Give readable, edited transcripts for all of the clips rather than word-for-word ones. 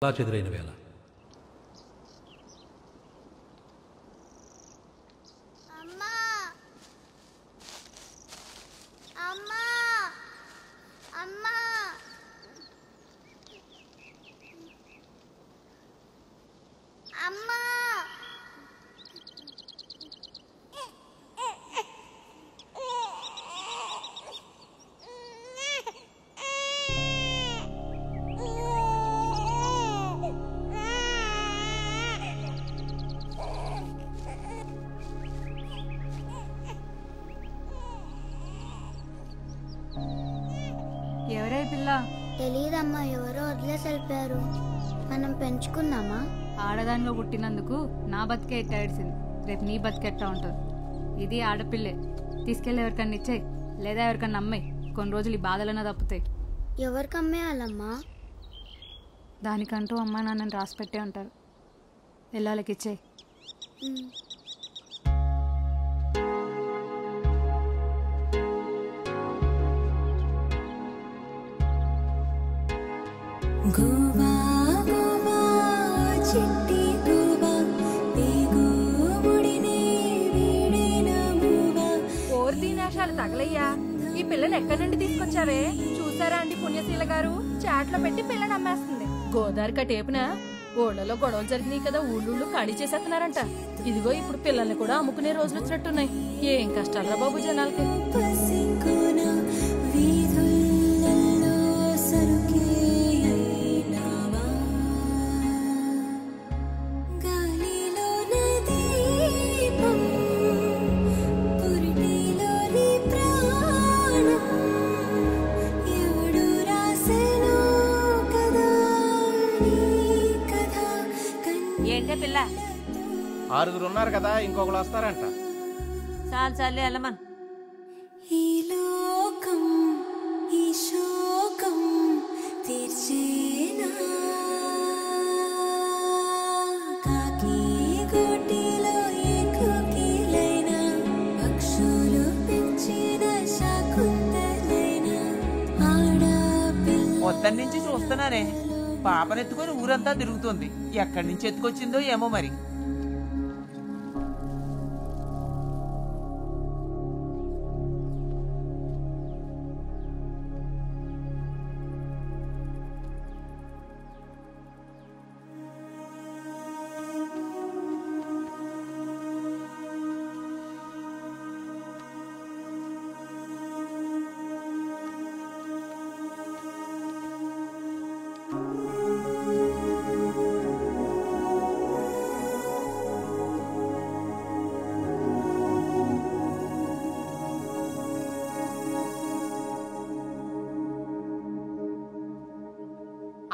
అలా చెదురైన వేళ ఎవరై పిల్ల? తెలీదమ్మా, ఎవరో వదిలేసి వెళ్ళిపోయారు. మనం పెంచుకుందామా? ఆడదానిలో పుట్టినందుకు నా బతికే ఎట్టా ఏడిసింది, రేపు నీ బతికెట్టా ఉంటుంది. ఇది ఆడపిల్లే, తీసుకెళ్ళి ఎవరికన్నా ఇచ్చేయి, లేదా ఎవరికన్నా అమ్మాయి. కొన్ని రోజులు ఈ బాధలన్నా తప్పుతాయి. ఎవరికి అమ్మేయాలమ్మా? దానికంటూ అమ్మా నాన్నని రాసి పెట్టే ఉంటారు, వెళ్ళాలకి ఇచ్చేయి. గోవా గోవా చిట్టి గోవా పేగు ముడినే వీడిన మూవా. ఓరి దీనాశాలు తగలయ్యా, ఈ పిల్లని ఎక్కడి నుండి తీసుకొచ్చావే? చూసారా అండి పుణ్యశీల గారు, చాట్లో పెట్టి పిల్లని అమ్మేస్తుంది. గోదావరి కటేపున ఊళ్ళలో గొడవలు జరిగినాయి కదా, ఊళ్ళూ ఖాళీ చేసేస్తున్నారంట. ఇదిగో ఇప్పుడు పిల్లల్ని కూడా అమ్ముకునే రోజులు వచ్చినట్టున్నాయి. ఏం కష్టాలరా బాబు జనాలకి. ఏంటే పిల్ల? 6 ఉన్నారు కదా, ఇంకొకరు వస్తారంట. చాలు చాలు వెళ్ళమన్. ఈ లోకం ఈ శోకం తీర్చేనా, కాకి గోటిలో ఏకుకిలైనా, పక్షులు పెంచిన శాకుంతలైనా ఆడపిల్ల. పొద్దున్న నుంచి చూస్తున్నానే, పాపనెత్తుకొని ఊరంతా తిరుగుతుంది. ఎక్కడి నుంచి ఎత్తుకొచ్చిందో ఏమో మరి.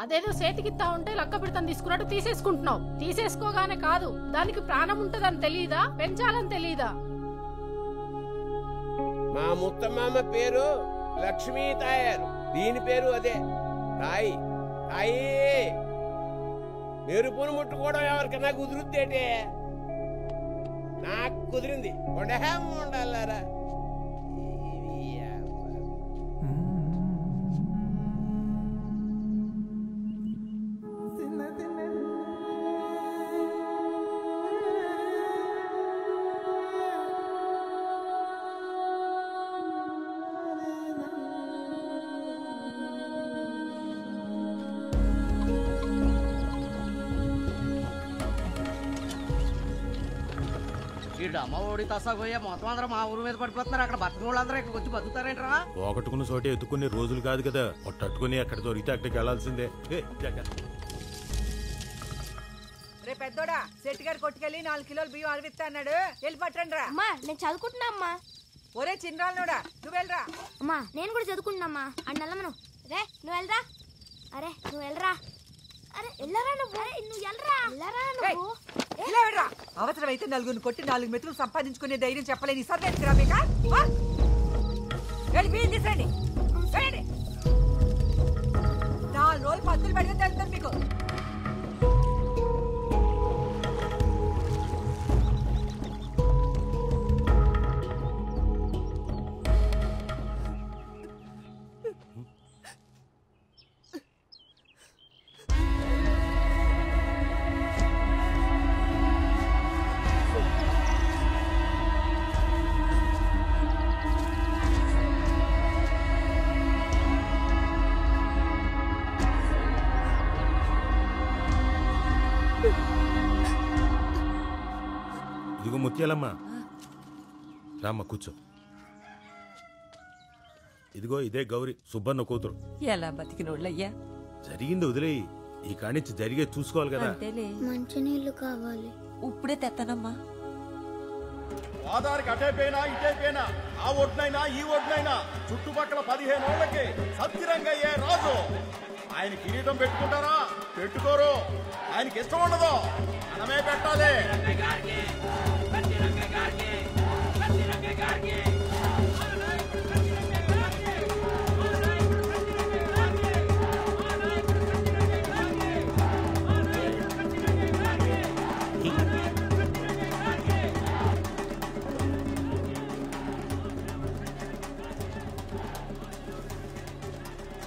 అదేదో చేతికిత్తా ఉంటే లక్క పెడతాను తీసుకున్నట్టు తీసేసుకుంటున్నావు. తీసేసుకోగానే కాదు, దానికి ప్రాణం ఉంటదని తెలియదా? పెంచాలని తెలియదా? మా ముత్తమామ పేరు లక్ష్మీ తాయారు, దీని పేరు అదే తాయి. తాయి మెరుపును ముట్టుకోవడం ఎవరికన్నా కుదురుద్దేటే? నాకు కుదిరింది. ఉండాలారా అమ్మ ఓడి తసాగోయా మొత్తం అందరూ మా ఊరు మీద పడిపోతున్నారు. అక్కడ బతుకున్న వాళ్ళందరూ ఇక్కడ వచ్చి బతుకుతారేంట్రా? పోగొట్టుకున్న చోటే ఎత్తుకునే రోజులు కాదు కదా, పట్టుకుని ఎక్కడ దొరికితే అక్కడికి వెళ్లాల్సిందే. రే పెద్దోడా, శెట్టి గారు కొట్టుకెళ్ళి 4 కిలోలు బియ్యం అరవిస్తా అన్నాడు, వెళ్ళి పట్టండి రా. అమ్మా నేను చదువుకుంటున్నా అమ్మా. ఒరే చిన్నరాళ్ళోడా, నువ్వు వెళ్ళరా. అమ్మా నేను కూడా చదువుకుంటున్నామ్మా. అన్నెళ్ళమను. రే నువ్వు వెళ్ళరా. అరే నువ్వు వెళ్ళరా. అరే వెళ్ళరా నువ్వు. నువ్వు వెళ్ళరా. వెళ్ళరా నువ్వు. అవసరమైతే 4 కొట్టి 4 మెతుకులు సంపాదించుకునే ధైర్యం చెప్పలేని సర్వేరా మీక. వెళ్ళి బియ్యం తీసురండి. 4 రోజులు పత్తులు పెడితే తెలుస్తుంది మీకు. ఇదిగో ముత్యాలమ్మ, రామ్మ కూర్చో. ఇదిగో ఇదే గౌరీ, సుబ్బన్న కూతురు. ఎలా బతికినోళ్ళయ్యా? జరిగింది వదిలేయి, ఈ కానించి జరిగే చూసుకోవాలి కదా. మంచినీళ్ళు కావాలి. ఇప్పుడే తెస్తానమ్మా. ఆధార్కి అటైపోయినా ఇటైపోయినా, ఆ ఒడ్నైనా ఈ ఒడ్నైనా చుట్టుపక్కల 15 ఏళ్లకి సత్యరంగయ్యే రాజు. ఆయన కిరీటం పెట్టుకుంటారా? పెట్టుకోరు. ఆయనకి ఇష్టం ఉండదు, మనమే పెట్టాలి.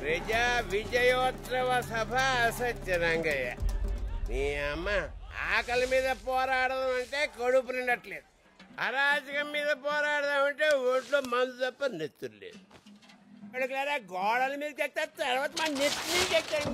ప్రజా విజయోత్సవ సభ సత్యరంగయ్య. నీ అమ్మ ఆకలి మీద పోరాడదాం అంటే కడుపు నిండట్లేదు, అరాజకం మీద పోరాడదాం అంటే ఒంట్లో మందు తప్ప నెత్తురు లేదు. అడుగులారా గోడల మీదకి ఎక్కుతారు, తర్వాత మా నెత్తి మీదకి ఎక్కుతారు.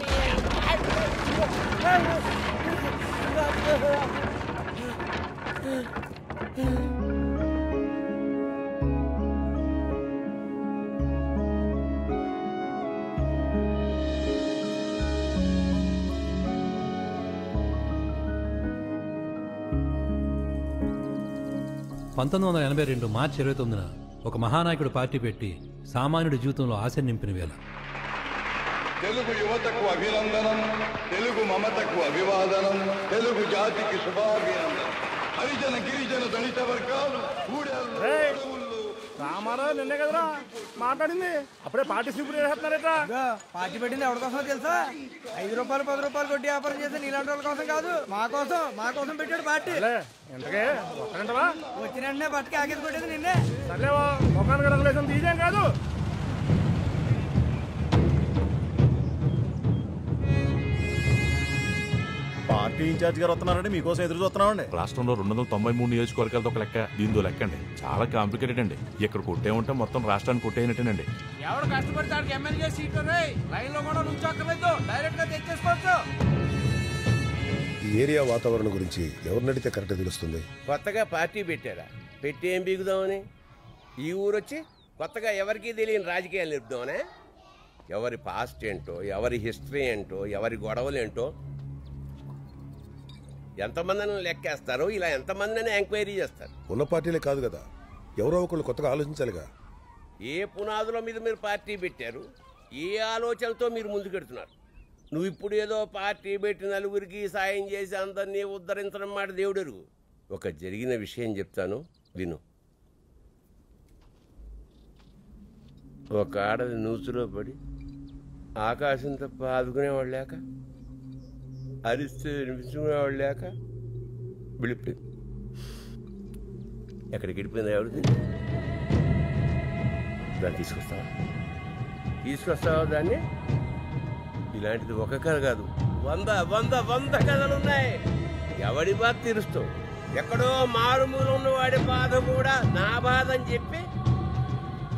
మార్చి 29న ఒక మహానాయకుడు పార్టీ పెట్టి సామాన్యుడి జీవితంలో ఆశ నింపిన వేళ. తెలుగు యువతకు అభినందనం, తెలుగు మమతకు అభివాదనం, తెలుగు జాతికి శుభాభినందనం. హరిజన గిరిజన దళిత వర్గాలు రామారావు నిన్నే కదరా మాట్లాడింది, అప్పుడే పార్టీ స్లిప్ చేస్తున్నారట. పార్టీ పెట్టింది ఎవరి కోసం తెలుసా? 5 రూపాయలు 10 రూపాయలు కొట్టి వ్యాపారం చేస్తే నీలాంటి వాళ్ళ కోసం కాదు, మా కోసం పెట్టాడు పార్టీ. ఎంతకే వస్తానంటవా? వచ్చిన వెంటనే బట్టకి ఆగేది కొట్టేది నిన్నే. సర్లేవా, ముఖానికి రంగులేసం తీసేం కాదు. పార్టీ ఇన్ఛార్జ్ గారు వస్తున్నారండి, మీకోసం ఎదురు చూస్తున్నామండి. రాష్ట్రంలో 293 నియోజకవర్గాలతో ఒక లెక్క, దీంతో లెక్క అండి చాలా కాంప్లికేటెడ్ అండి. ఇక్కడ కొట్టే ఉంటే మొత్తం రాష్ట్రాన్ని కొట్టేయనట్టేనండి. ఎవరు కష్టపడతాడు ఎమ్మెల్యే సీట్లు లైన్ లో కూడా నుంచోక్కర్లేదు, డైరెక్ట్ గా తెచ్చేసుకోవచ్చు. ఈ ఏరియా వాతావరణం గురించి ఎవరు నడితే కరెక్ట్ తెలుస్తుంది. కొత్తగా పార్టీ పెట్టారా? పెట్టి ఏం బిగుదామని? ఈ ఊరొచ్చి కొత్తగా ఎవరికి తెలియని రాజకీయాలు నిలుపుదామనే? ఎవరి పాస్ట్ ఏంటో, ఎవరి హిస్టరీ ఏంటో, ఎవరి గొడవలు ఏంటో ఎంతమందిని లెక్కేస్తారు, ఇలా ఎంతమందిని ఎంక్వైరీ చేస్తారు. ఉన్న పార్టీలే కాదు కదా, ఎవరో ఒకళ్ళు కొత్తగా ఆలోచించాలిగా. ఏ పునాదుల మీద మీరు పార్టీ పెట్టారు, ఏ ఆలోచనతో మీరు ముందుకెడుతున్నారు? నువ్వు ఇప్పుడు ఏదో పార్టీ పెట్టి నలుగురికి సాయం చేసి అందరినీ ఉద్ధరించడం మాట దేవుడెరు. ఒక జరిగిన విషయం చెప్తాను విను. ఒక ఆడది నూతులో పడి ఆకాశం తప్ప ఆదుకునేవాళ్ళు లేక, అరిస్తే వినిపించుకునేవాళ్ళు లేక విడిపోయింది. ఎక్కడికి వెళ్ళిపోయింది ఎవరిది? దాన్ని తీసుకొస్తావా దాన్ని? ఇలాంటిది ఒక కథ కాదు, 100 కథలున్నాయి. ఎవడి బాధ తీరుస్తావు? ఎక్కడో మారుమూల ఉన్నవాడి బాధ కూడా నా బాధ అని చెప్పి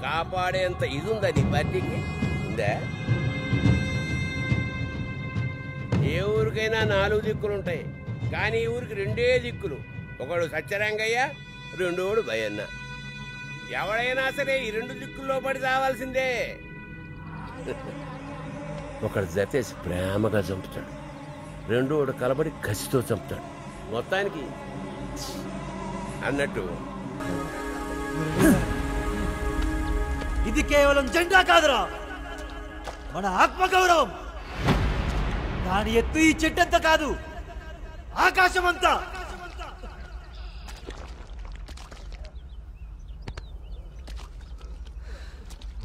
కాపాడేంత ఇది ఉందా నీ పార్టీకి? ఉందా? ఏ ఊరికైనా 4 దిక్కులు ఉంటాయి, కానీ ఈ ఊరికి 2 దిక్కులు. ఒకడు సత్యరంగయ్య, రెండోడు భయన్న. ఎవడైనా సరే ఈ 2 దిక్కుల్లో పడి రావాల్సిందే. ఒకడు జతేసి ప్రేమగా చంపుతాడు, రెండోడు కలబడి కసితో చంపుతాడు. మొత్తానికి అన్నట్టు ఇది కేవలం జెండా కాదురా, మన ఆత్మగౌరవం. దాని ఎత్తు ఈ చెట్టంతా కాదు, ఆకాశం అంతా.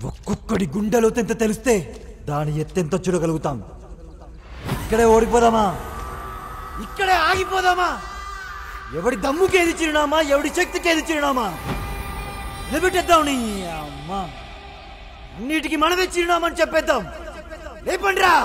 ఒక్కొక్కడి గుండెలో తెంత తెలిస్తే దాని ఎత్తెంత చూడగలుగుతాం. ఇక్కడే ఓడిపోదామా? ఇక్కడే ఆగిపోదామా? ఎవడి దమ్ముకేది చిరునామా, ఎవడి శక్తికేది చిరునామా? నిలబెట్టేద్దాం. నీ అమ్మ, అన్నిటికీ మనమే చిరునామని చెప్పేద్దాం. లేపండిరా.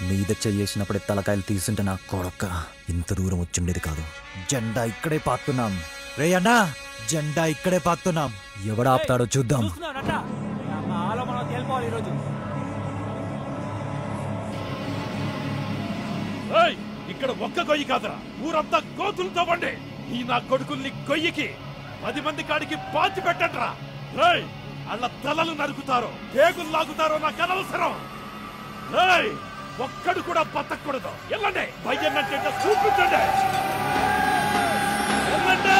మీద చెయ్యేసినప్పుడే తలకాయలు తీసుంటే నా కొడక ఇంత దూరం వచ్చిండేది కాదు. జెండా ఇక్కడే పాతున్నాం రే అన్నా, జెండా ఇక్కడే పాతున్నాం. ఎవడాపుతాడో చూద్దాం. ఇక్కడ ఒక్క గొయ్యి కాదురా, ఊరంతా కోతులతో వండి ఈ నా కొడుకుల్ని గొయ్యికి 10 మంది కాడికి పాతి పెట్టండిరా. రేయ్ అళ్ళ తలలు నరుకుతారో పేగులు లాగుతారో నాకు అనవసరం. రేయ్ ఒక్కడు కూడా బతకూడదు. వెళ్ళండి, భయ్యన్నంటే చూపించండి. వెళ్ళండి.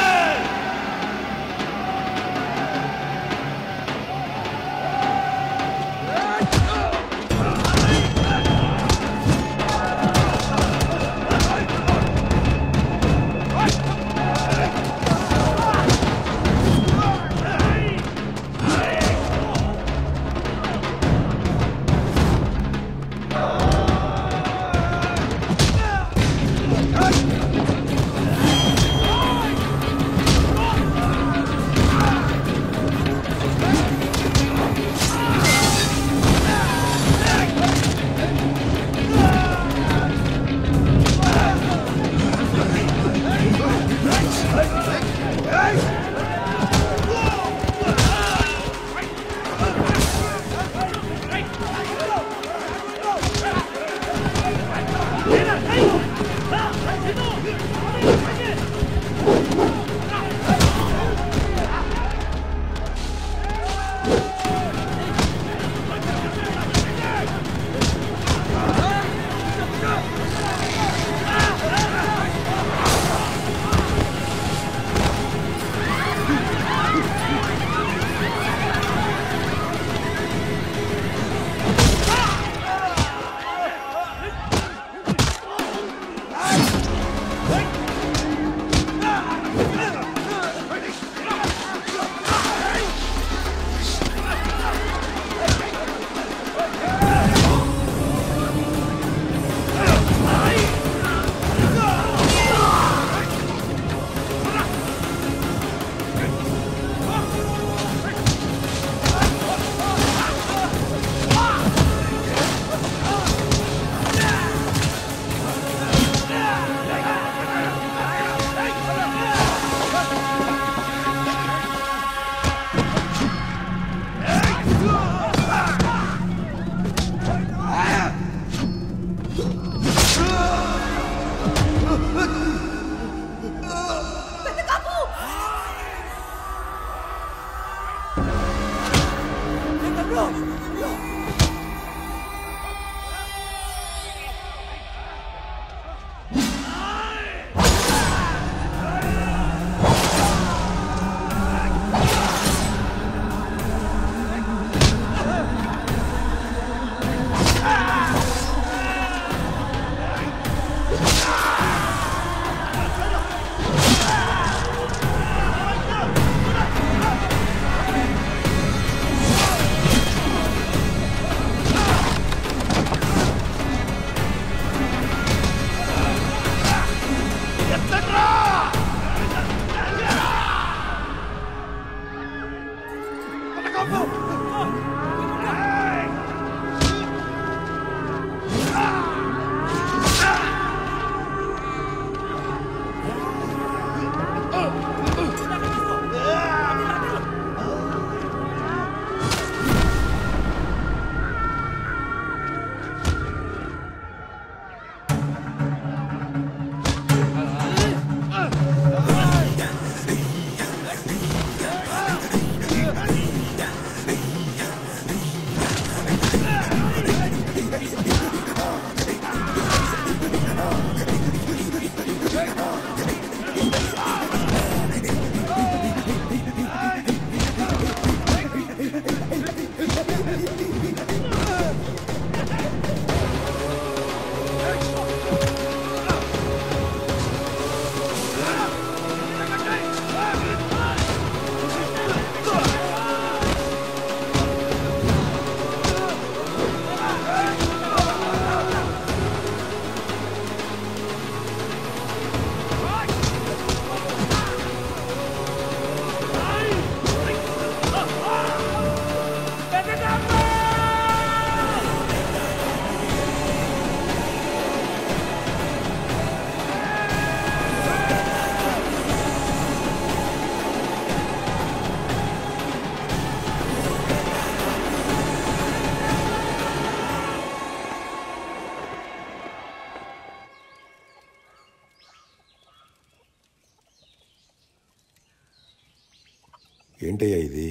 ఏంటయ్యా ఇది?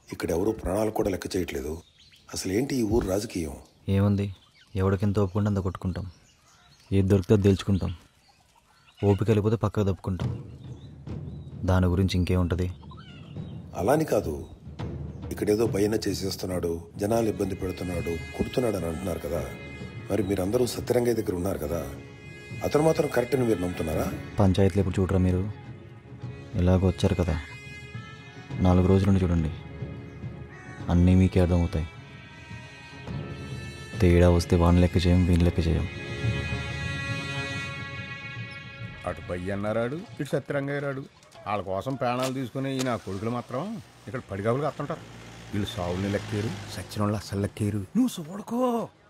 ఇక్కడ ఎవరు ప్రాణాలు కూడా లెక్క చేయట్లేదు. అసలు ఏంటి ఈ ఊరు రాజకీయం? ఏముంది, ఎవడికింత ఒప్పుకుంటే అంత కొట్టుకుంటాం. ఏది దొరికితే తెలుసుకుంటాం. ఓపిక వెళ్ళిపోతే పక్కకు తప్పుకుంటాం. దాని గురించి ఇంకేముంటుంది? అలాని కాదు, ఇక్కడేదో భయన చేసేస్తున్నాడు, జనాలు ఇబ్బంది పెడుతున్నాడు, కొడుతున్నాడు అని అంటున్నారు కదా. మరి మీరందరూ సత్యరంగయ్య దగ్గర ఉన్నారు కదా, అతను మాత్రం కరెక్ట్ అని మీరు నమ్ముతున్నారా? పంచాయతీలు ఎప్పుడు చూడరా మీరు? ఎలాగో వచ్చారు కదా, 4 రోజుల నుండి చూడండి, అన్నీ మీకే అర్థమవుతాయి. తేడా వస్తే వాడిని లెక్క చేయం, వీని లెక్క చేయం. అటు పయ్య అన్నారాడు, ఇటు సత్యరంగయ్య రాడు. వాళ్ళ కోసం ప్రాణాలు తీసుకుని ఈ నా కొడుకులు మాత్రం ఇక్కడ పడిగాపులు కత్తుంటారు. వీళ్ళు సావుల్ని లెక్కేరు, సచ్చిన వాళ్ళు అస్సలు లెక్కేరు. నువ్వు చూడుకో,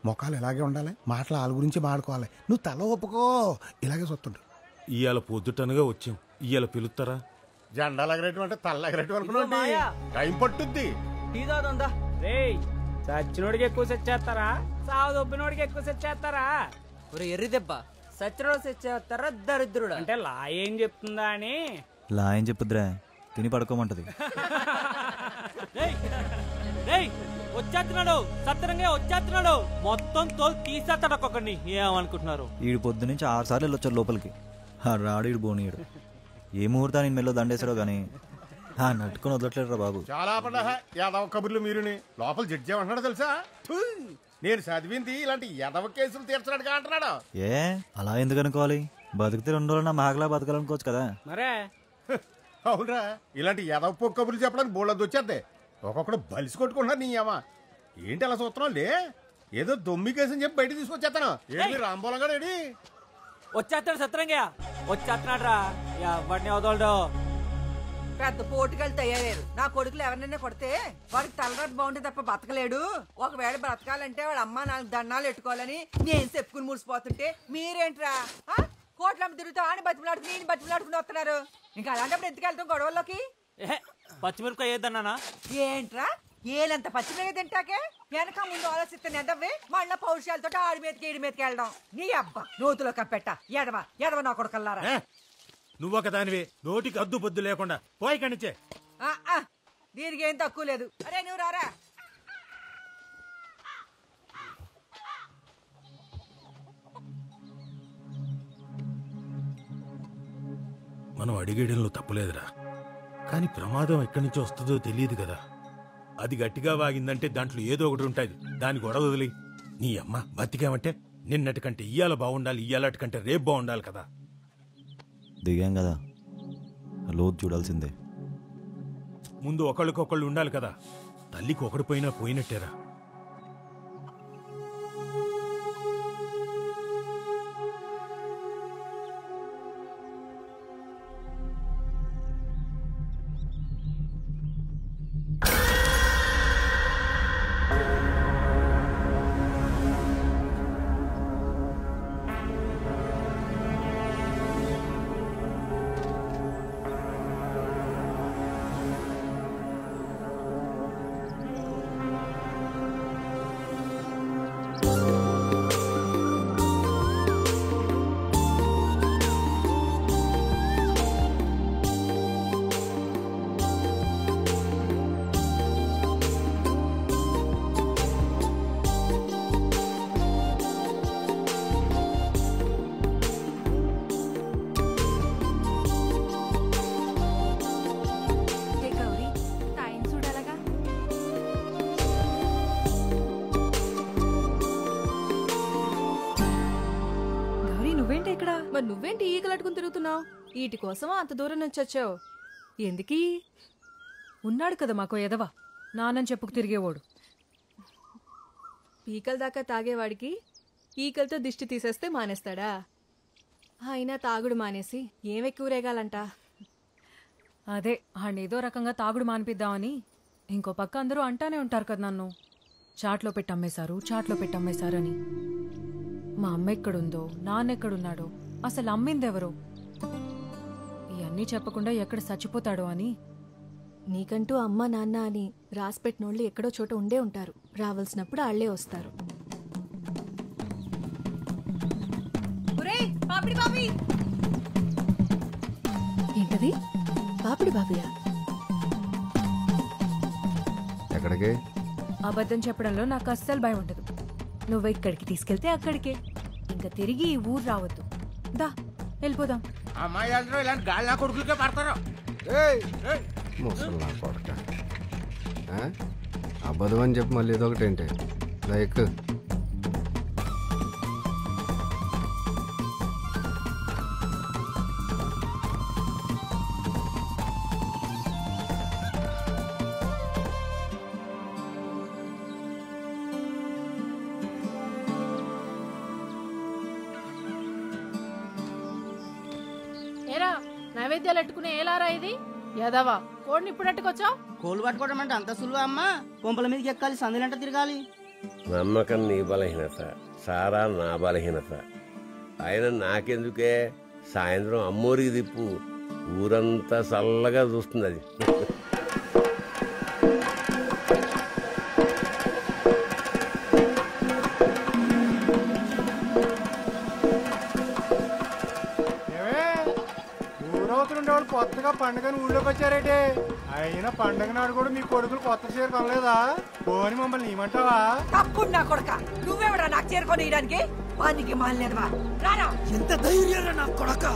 మొఖాలు ఇలాగే ఉండాలి, మాటలు వాళ్ళ గురించి మాడుకోవాలి. నువ్వు తల ఒప్పుకో, ఇలాగే చూస్తుంటావు. ఇవాళ పొద్దుటనగా వచ్చాం, ఇవాళ పిలుస్తారా? జెండాలు ఎగరేయటం అంటే తల్ల ఎగరేయటం అనుకున్నా టైం పట్టుద్ది. సచ్చినోడికి ఎక్కువ సెట్ చేస్తారా, సావు దొబ్బినోడికి ఎక్కువ సెట్ చేస్తారా? ఎర్రి దెబ్బ సచ్చినోడు సెట్ చేస్తారా దరిద్రుడు? అంటే లా ఏం చెప్తుందా అని. లా ఏం చెప్పుద్రా, తిని పడుకోమంటది. వచ్చేస్తున్నాడు సత్యరంగా, వచ్చేస్తున్నాడు. మొత్తం తోలు తీసేస్తాడు ఒక్కొక్కడిని. ఏమనుకుంటున్నారు? ఈడు పొద్దు నుంచి 6 సార్లు వెళ్ళొచ్చారు లోపలికి. రాడు ఈడు బోనీయుడు. ఏ ముహూర్తాన్ని మెల్లో దండేశాడో కానీ నట్టుకొని వదలట్లేదురా బాబు. చాలా యాదవ కబుర్లు మీరుని. లోపల జడ్జి ఏమంటున్నాడు తెలుసా? నేను చదివింది ఇలాంటి యాదవ కేసులు తీర్చడానికి అంటున్నాడు. ఏ అలా ఎందుకు అనుకోవాలి? బతికితే 2 రోజులు మాగలా బతకాలనుకోవచ్చు కదా. మరే అవునరా, ఇలాంటి యాదవ పొక్క కబుర్లు చెప్పడానికి బోళ్ళది వచ్చేద్దే. ఒక్కొక్కడు బలిసి కొట్టుకుంటున్నారు. నీ అమ్మ ఏంటి అలా చూస్తున్నావు? లే, ఏదో దొమ్మి కేసని చెప్పి బయట తీసుకొచ్చేస్తాను. ఏంటి రాంబోలంగా రెడీ వచ్చేస్తాడు సత్యరంగా, వచ్చేస్తున్నాడు రా. ఎవరిని వదలడు. పెద్ద పోటుగాళ్ళు తయారయ్యారు. నా కొడుకులు ఎవరినైనా కొడితే వాడికి తలరాటు బాగుంటే తప్ప బతకలేడు. ఒకవేళ బ్రతకాలంటే వాడు అమ్మ 4 దండాలు ఎట్టుకోవాలని నేను చెప్పుకుని మురిసిపోతుంటే మీరేంట్రా కోట్లమ్మ తిరుగుతా అని బతిమలాడుకుని నేను బతిమలాడుకుని వస్తున్నారు. ఇంకా అలాంటప్పుడు ఎందుకు వెళ్తాం గొడవల్లోకి? పచ్చిమిరపకాయ ఏదన్నా ఏంట్రా ఏలంత పచ్చిమిరపకాయ తింటాకే వెనక ముందు ఆలోచిస్తాను. ఎంతవే మళ్ళా పౌరుషాలతో ఆడి మీదకి ఈడి మీదకి వెళ్ళడం. నీ అబ్బా నూతులో కప్పెట్ట ఎడవ నా కొడుకల్లారా. నువ్వొక దానివే, నోటికి అద్దు పొద్దు లేకుండా పోయి కనిచే. దీనికి ఏం తక్కువ లేదు. అరే నువ్వు రారా. మనం అడిగేయడంలో తప్పులేదురా, కానీ ప్రమాదం ఎక్కడి నుంచి వస్తుందో తెలియదు కదా. అది గట్టిగా వాగిందంటే దాంట్లో ఏదో ఒకటి ఉంటుంది. దాని గొడవ వదిలి నీ అమ్మ బతికామంటే నిన్నటి కంటే ఇయ్యాల బాగుండాలి, ఇయ్యాలటి కంటే రేపు బాగుండాలి కదా. దిగాం కదా, లోతు చూడాల్సిందే. ముందు ఒకళ్ళకొకళ్ళు ఉండాలి కదా. తల్లికి ఒకడు పోయినా పోయినట్టేరా. మరి నువ్వేంటి ఈగలట్టుకుని తిరుగుతున్నావు? వీటి కోసం అంత దూరం నుంచి వచ్చావు ఎందుకీ? ఉన్నాడు కదా మాకో ఎదవా, నానని చెప్పుకు తిరిగేవాడు. పీకల దాకా తాగేవాడికి ఈకలతో దిష్టి తీసేస్తే మానేస్తాడా? అయినా తాగుడు మానేసి ఏమెక్కువ రేగాలంట. అదే ఆడేదో రకంగా తాగుడు మానిపిద్దామని. ఇంకో పక్క అందరూ అంటానే ఉంటారు కదా నన్ను, చాట్లో పెట్టమ్మేశారు, చాట్లో పెట్టమ్మేశారని. మా అమ్మ ఎక్కడుందో, నాన్నెక్కడున్నాడో, అసలు అమ్మిందెవరో, ఇవన్నీ చెప్పకుండా ఎక్కడ చచ్చిపోతాడో అని. నీకంటూ అమ్మ నాన్న అని రాసిపెట్టినోళ్ళు ఎక్కడో చోట ఉండే ఉంటారు. రావాల్సినప్పుడు ఆళ్లే వస్తారు. ఏంటది? పాపిడి బాబియా? ఎక్కడికి? అబద్ధం చెప్పడంలో నాకు అస్సలు భయం ఉండదు. నువ్వు ఇక్కడికి తీసుకెళ్తే అక్కడికే, ఇంకా తిరిగి ఈ ఊరు రావద్దు. దా వెళ్ళిపోదాం. అమ్మాయి ఇలాంటి గాలి కొడుకులకే పడతారు. ముసలి కొడక అబద్ధం అని చెప్పి మళ్ళీ ఇదొకటి ఏంటి? లైక్ ఏరా నైవేద్యాలు ఎట్టుకునే ఏలారా ఇది? యాదవా కోడిని ఇప్పుడు ఎట్టుకొచ్చావు? కోళ్ళు పట్టుకోవడం అంటే అంత సులువా అమ్మా? కొంపల మీదకి ఎక్కాలి, సందులంట తిరగాలి. నమ్మకం నీ బలహీనత, సారా నా బలహీనత. ఆయన నాకెందుకే, సాయంత్రం అమ్మోరికి తిప్పు, ఊరంతా చల్లగా చూస్తుంది అది. ఊరవుతుండేవాళ్ళు కొత్తగా పండుగని ఊళ్ళోకి వచ్చారేటే? అయినా పండుగ నాడు కూడా మీ కొడుకులు కొత్త చీర కొనలేదా? పోని మమ్మల్ని ఏమంటావా? తప్పుడు నా కొడక, నువ్వెవడా నాకు చేరుకొని ఇయడానికి? వానికి మాలేదవా? రారా, ఎంత ధైర్యం నా కొడక!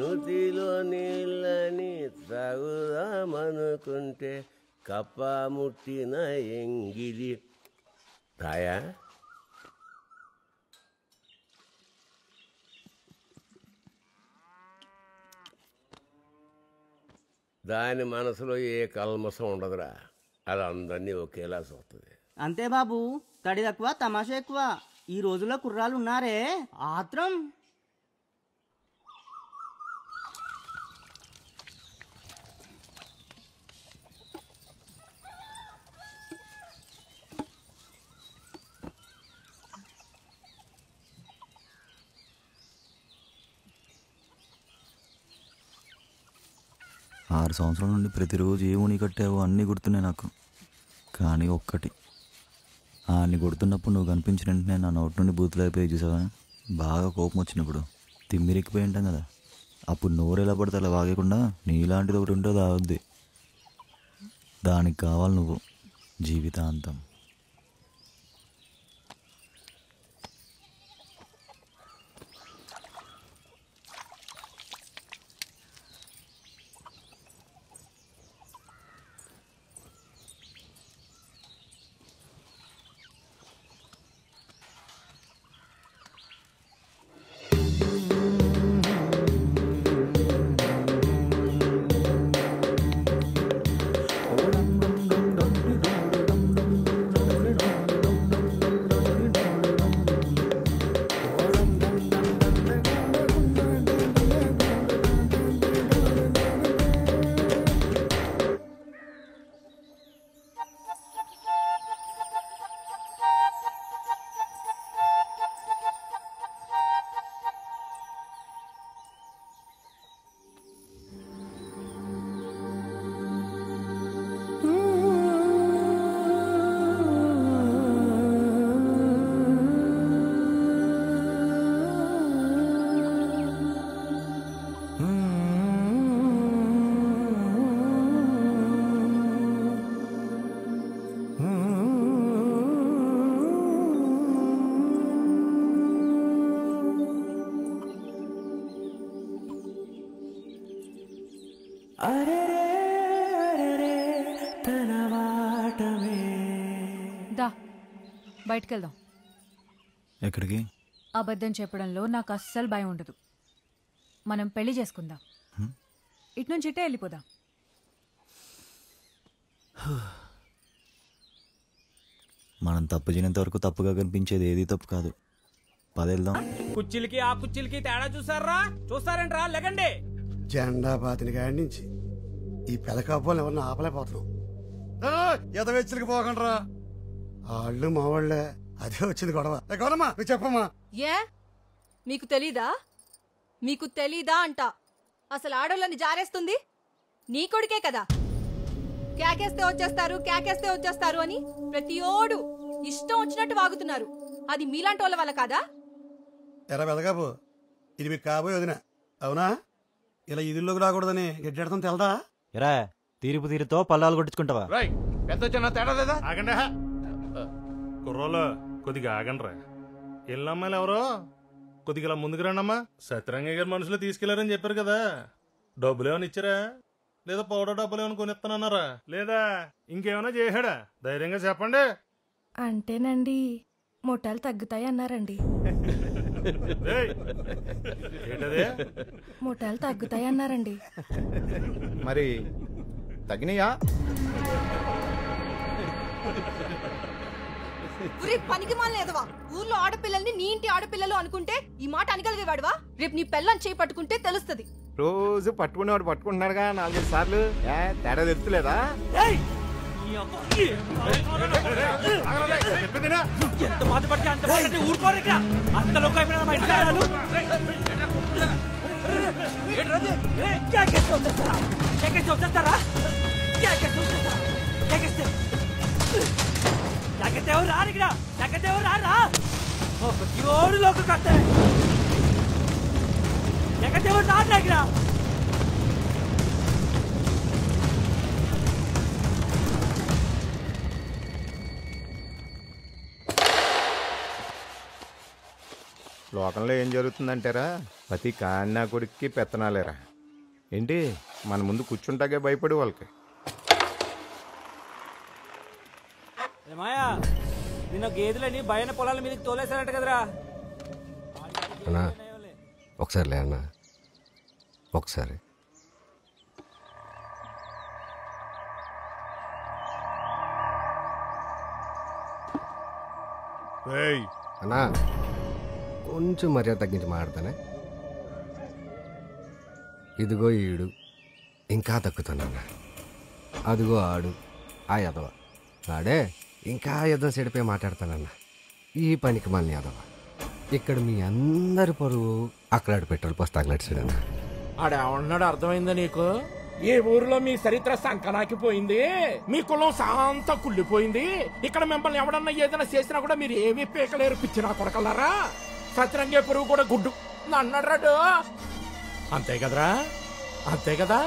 నూతిలో నీళ్ళని తాగుదామనుకుంటే కప్ప ముట్టిన ఎంగిలి తాయా. దాని మనసులో ఏ కల్మసం ఉండదురా, అది అందరినీ ఒకేలా చూస్తుంది. అంతే బాబు, తడి తక్కువ తమాషా ఎక్కువ. ఈ రోజుల్లో కుర్రాలు ఉన్నారే ఆత్రం. ఆరు సంవత్సరాల నుండి ప్రతిరోజు ఏ ఉని కట్టావో అన్నీ గుర్తున్నాయి నాకు. కానీ ఒక్కటి, అన్ని గుర్తున్నప్పుడు నువ్వు కనిపించిన వెంటనే నా నోటి నుండి బూతులు అయిపోయి చూసావా? బాగా కోపం వచ్చినప్పుడు తిమ్మిరెక్కిపోయి ఉంటాం కదా, అప్పుడు నోరు ఎలా పడితే అలా వాగకుండా నీలాంటిది ఒకటి ఉంటే తాగుద్ది. దానికి కావాలి నువ్వు జీవితాంతం. దా బయటకెళ్దాం. ఎక్కడికి? అబద్ధం చెప్పడంలో నాకు అస్సలు భయం ఉండదు. మనం పెళ్లి చేసుకుందాం. ఇటు నుంచి ఇటే వెళ్ళిపోదాం. మనం తప్పు చేయనంత వరకు తప్పుగా కనిపించేది ఏది తప్పు కాదు. పదేళ్దాం. కుర్చీలకి ఆ కుర్చీలకి తేడా చూసారా? చూస్తారంట్రా, లెగండి. జెండా పాతిన కాడి నుంచి ఈ పెదకాపోలు ఎవరిని ఆపలేకపోతున్నాం. ఎదవెచ్చలికి పోకండ్రా. వాళ్ళు మా వాళ్ళే, అదే వచ్చింది గొడవ. గౌరమ్మా నువ్వు చెప్పమ్మా. ఏ మీకు తెలీదా? మీకు తెలీదా అంట. అసలు ఆడోళ్ళని జారేస్తుంది నీ కొడుకే కదా. కేకేస్తే వచ్చేస్తారు, కేకేస్తే వచ్చేస్తారు అని ప్రతి ఓడు ఇష్టం వచ్చినట్టు వాగుతున్నారు. అది మీలాంటి వాళ్ళ వల్ల కాదా? ఎరా వెదగాబు, ఇది మీకు కాబోయే వదిన అవునా? ఇలా ఇదిల్లోకి రాకూడదని గడ్డెడతాం తెలదా? ఎరా తీరుపు తీరుతో పల్లాలు కొట్టించుకుంటావా? పెద్ద చిన్న తేడా లేదా? ఆగండి కుర్రోలు, కొద్దిగా ఆగండ్రా. ఎల్లమ్మాయిలు ఎవరో కొద్దిగా ఇలా ముందుకు రండమ్మా. సత్యరంగయ్య గారు మనుషులు తీసుకెళ్లారని చెప్పారు కదా, డబ్బులు ఏమైనా ఇచ్చారా? లేదా పౌడర్ డబ్బులు ఏమైనా కొనిస్తానన్నారా? లేదా ఇంకేమైనా చేశాడా? ధైర్యంగా చెప్పండి. అంటేనండి మొట్టాలు తగ్గుతాయి అన్నారండి. ఏంటదే? మొట్టాలు తగ్గుతాయి అన్నారండి. మరి తగినయా? పనికి మాలేదవా, ఊర్లో ఆడపిల్లల్ని నీ ఇంటి ఆడపిల్లలు అనుకుంటే ఈ మాట అనగలిగేవాడువా? రేపు నీ పెళ్ళని చేయి పట్టుకుంటే తెలుస్తుంది. రోజు పట్టుకునేవాడు పట్టుకుంటున్నాడుగా 4-5 సార్లు. తేడా తెలుస్తలేదా? ఎంత బాధపడితే అంత బాధపడితే ఊరుకోరు. అంత లోక లోకంలో ఏం జరుగుతుందంటారా? ప్రతి కాన్నా కొడుక్కి పెత్తనాలేరా ఏంటి? మన ముందు కూర్చుంటాకే భయపడి వాళ్ళకి. ఏమాయా, నిన్న గేదెలని బయన పొలాల మీదకి తోలేశారంట కదరా? అన్నా ఒకసారి లే అన్నా, ఒకసారి. అన్నా కొంచెం మర్యాద తగ్గించి మాట్లాడతానే. ఇదిగో ఈడు ఇంకా తగ్గుతానన్నా, అదిగో ఆడు ఆ యదవ ఆడే ఇంకా యుద్ధం సెడిపోయి మాట్లాడతానన్నా. ఈ పనికి మళ్ళీ యదవ ఇక్కడ మీ అందరి పరువు అక్కడ పెట్రోల్ పోసి తగలట్టాడన్నా. ఆడేమన్నాడు అర్థమైందా నీకు? ఏ ఊరిలో మీ చరిత్ర సంకనాకిపోయింది, మీ కులం శాంత కుళ్ళిపోయింది. ఇక్కడ మిమ్మల్ని ఎవడన్నా ఏదైనా చేసినా కూడా మీరు ఏమీ పీకలేరు. పిచ్చినా కొడకల్లారా, సత్యరంగే పురుగు కూడా గుడ్డు అన్నాడు. అంతే కదరా? అంతే కదా?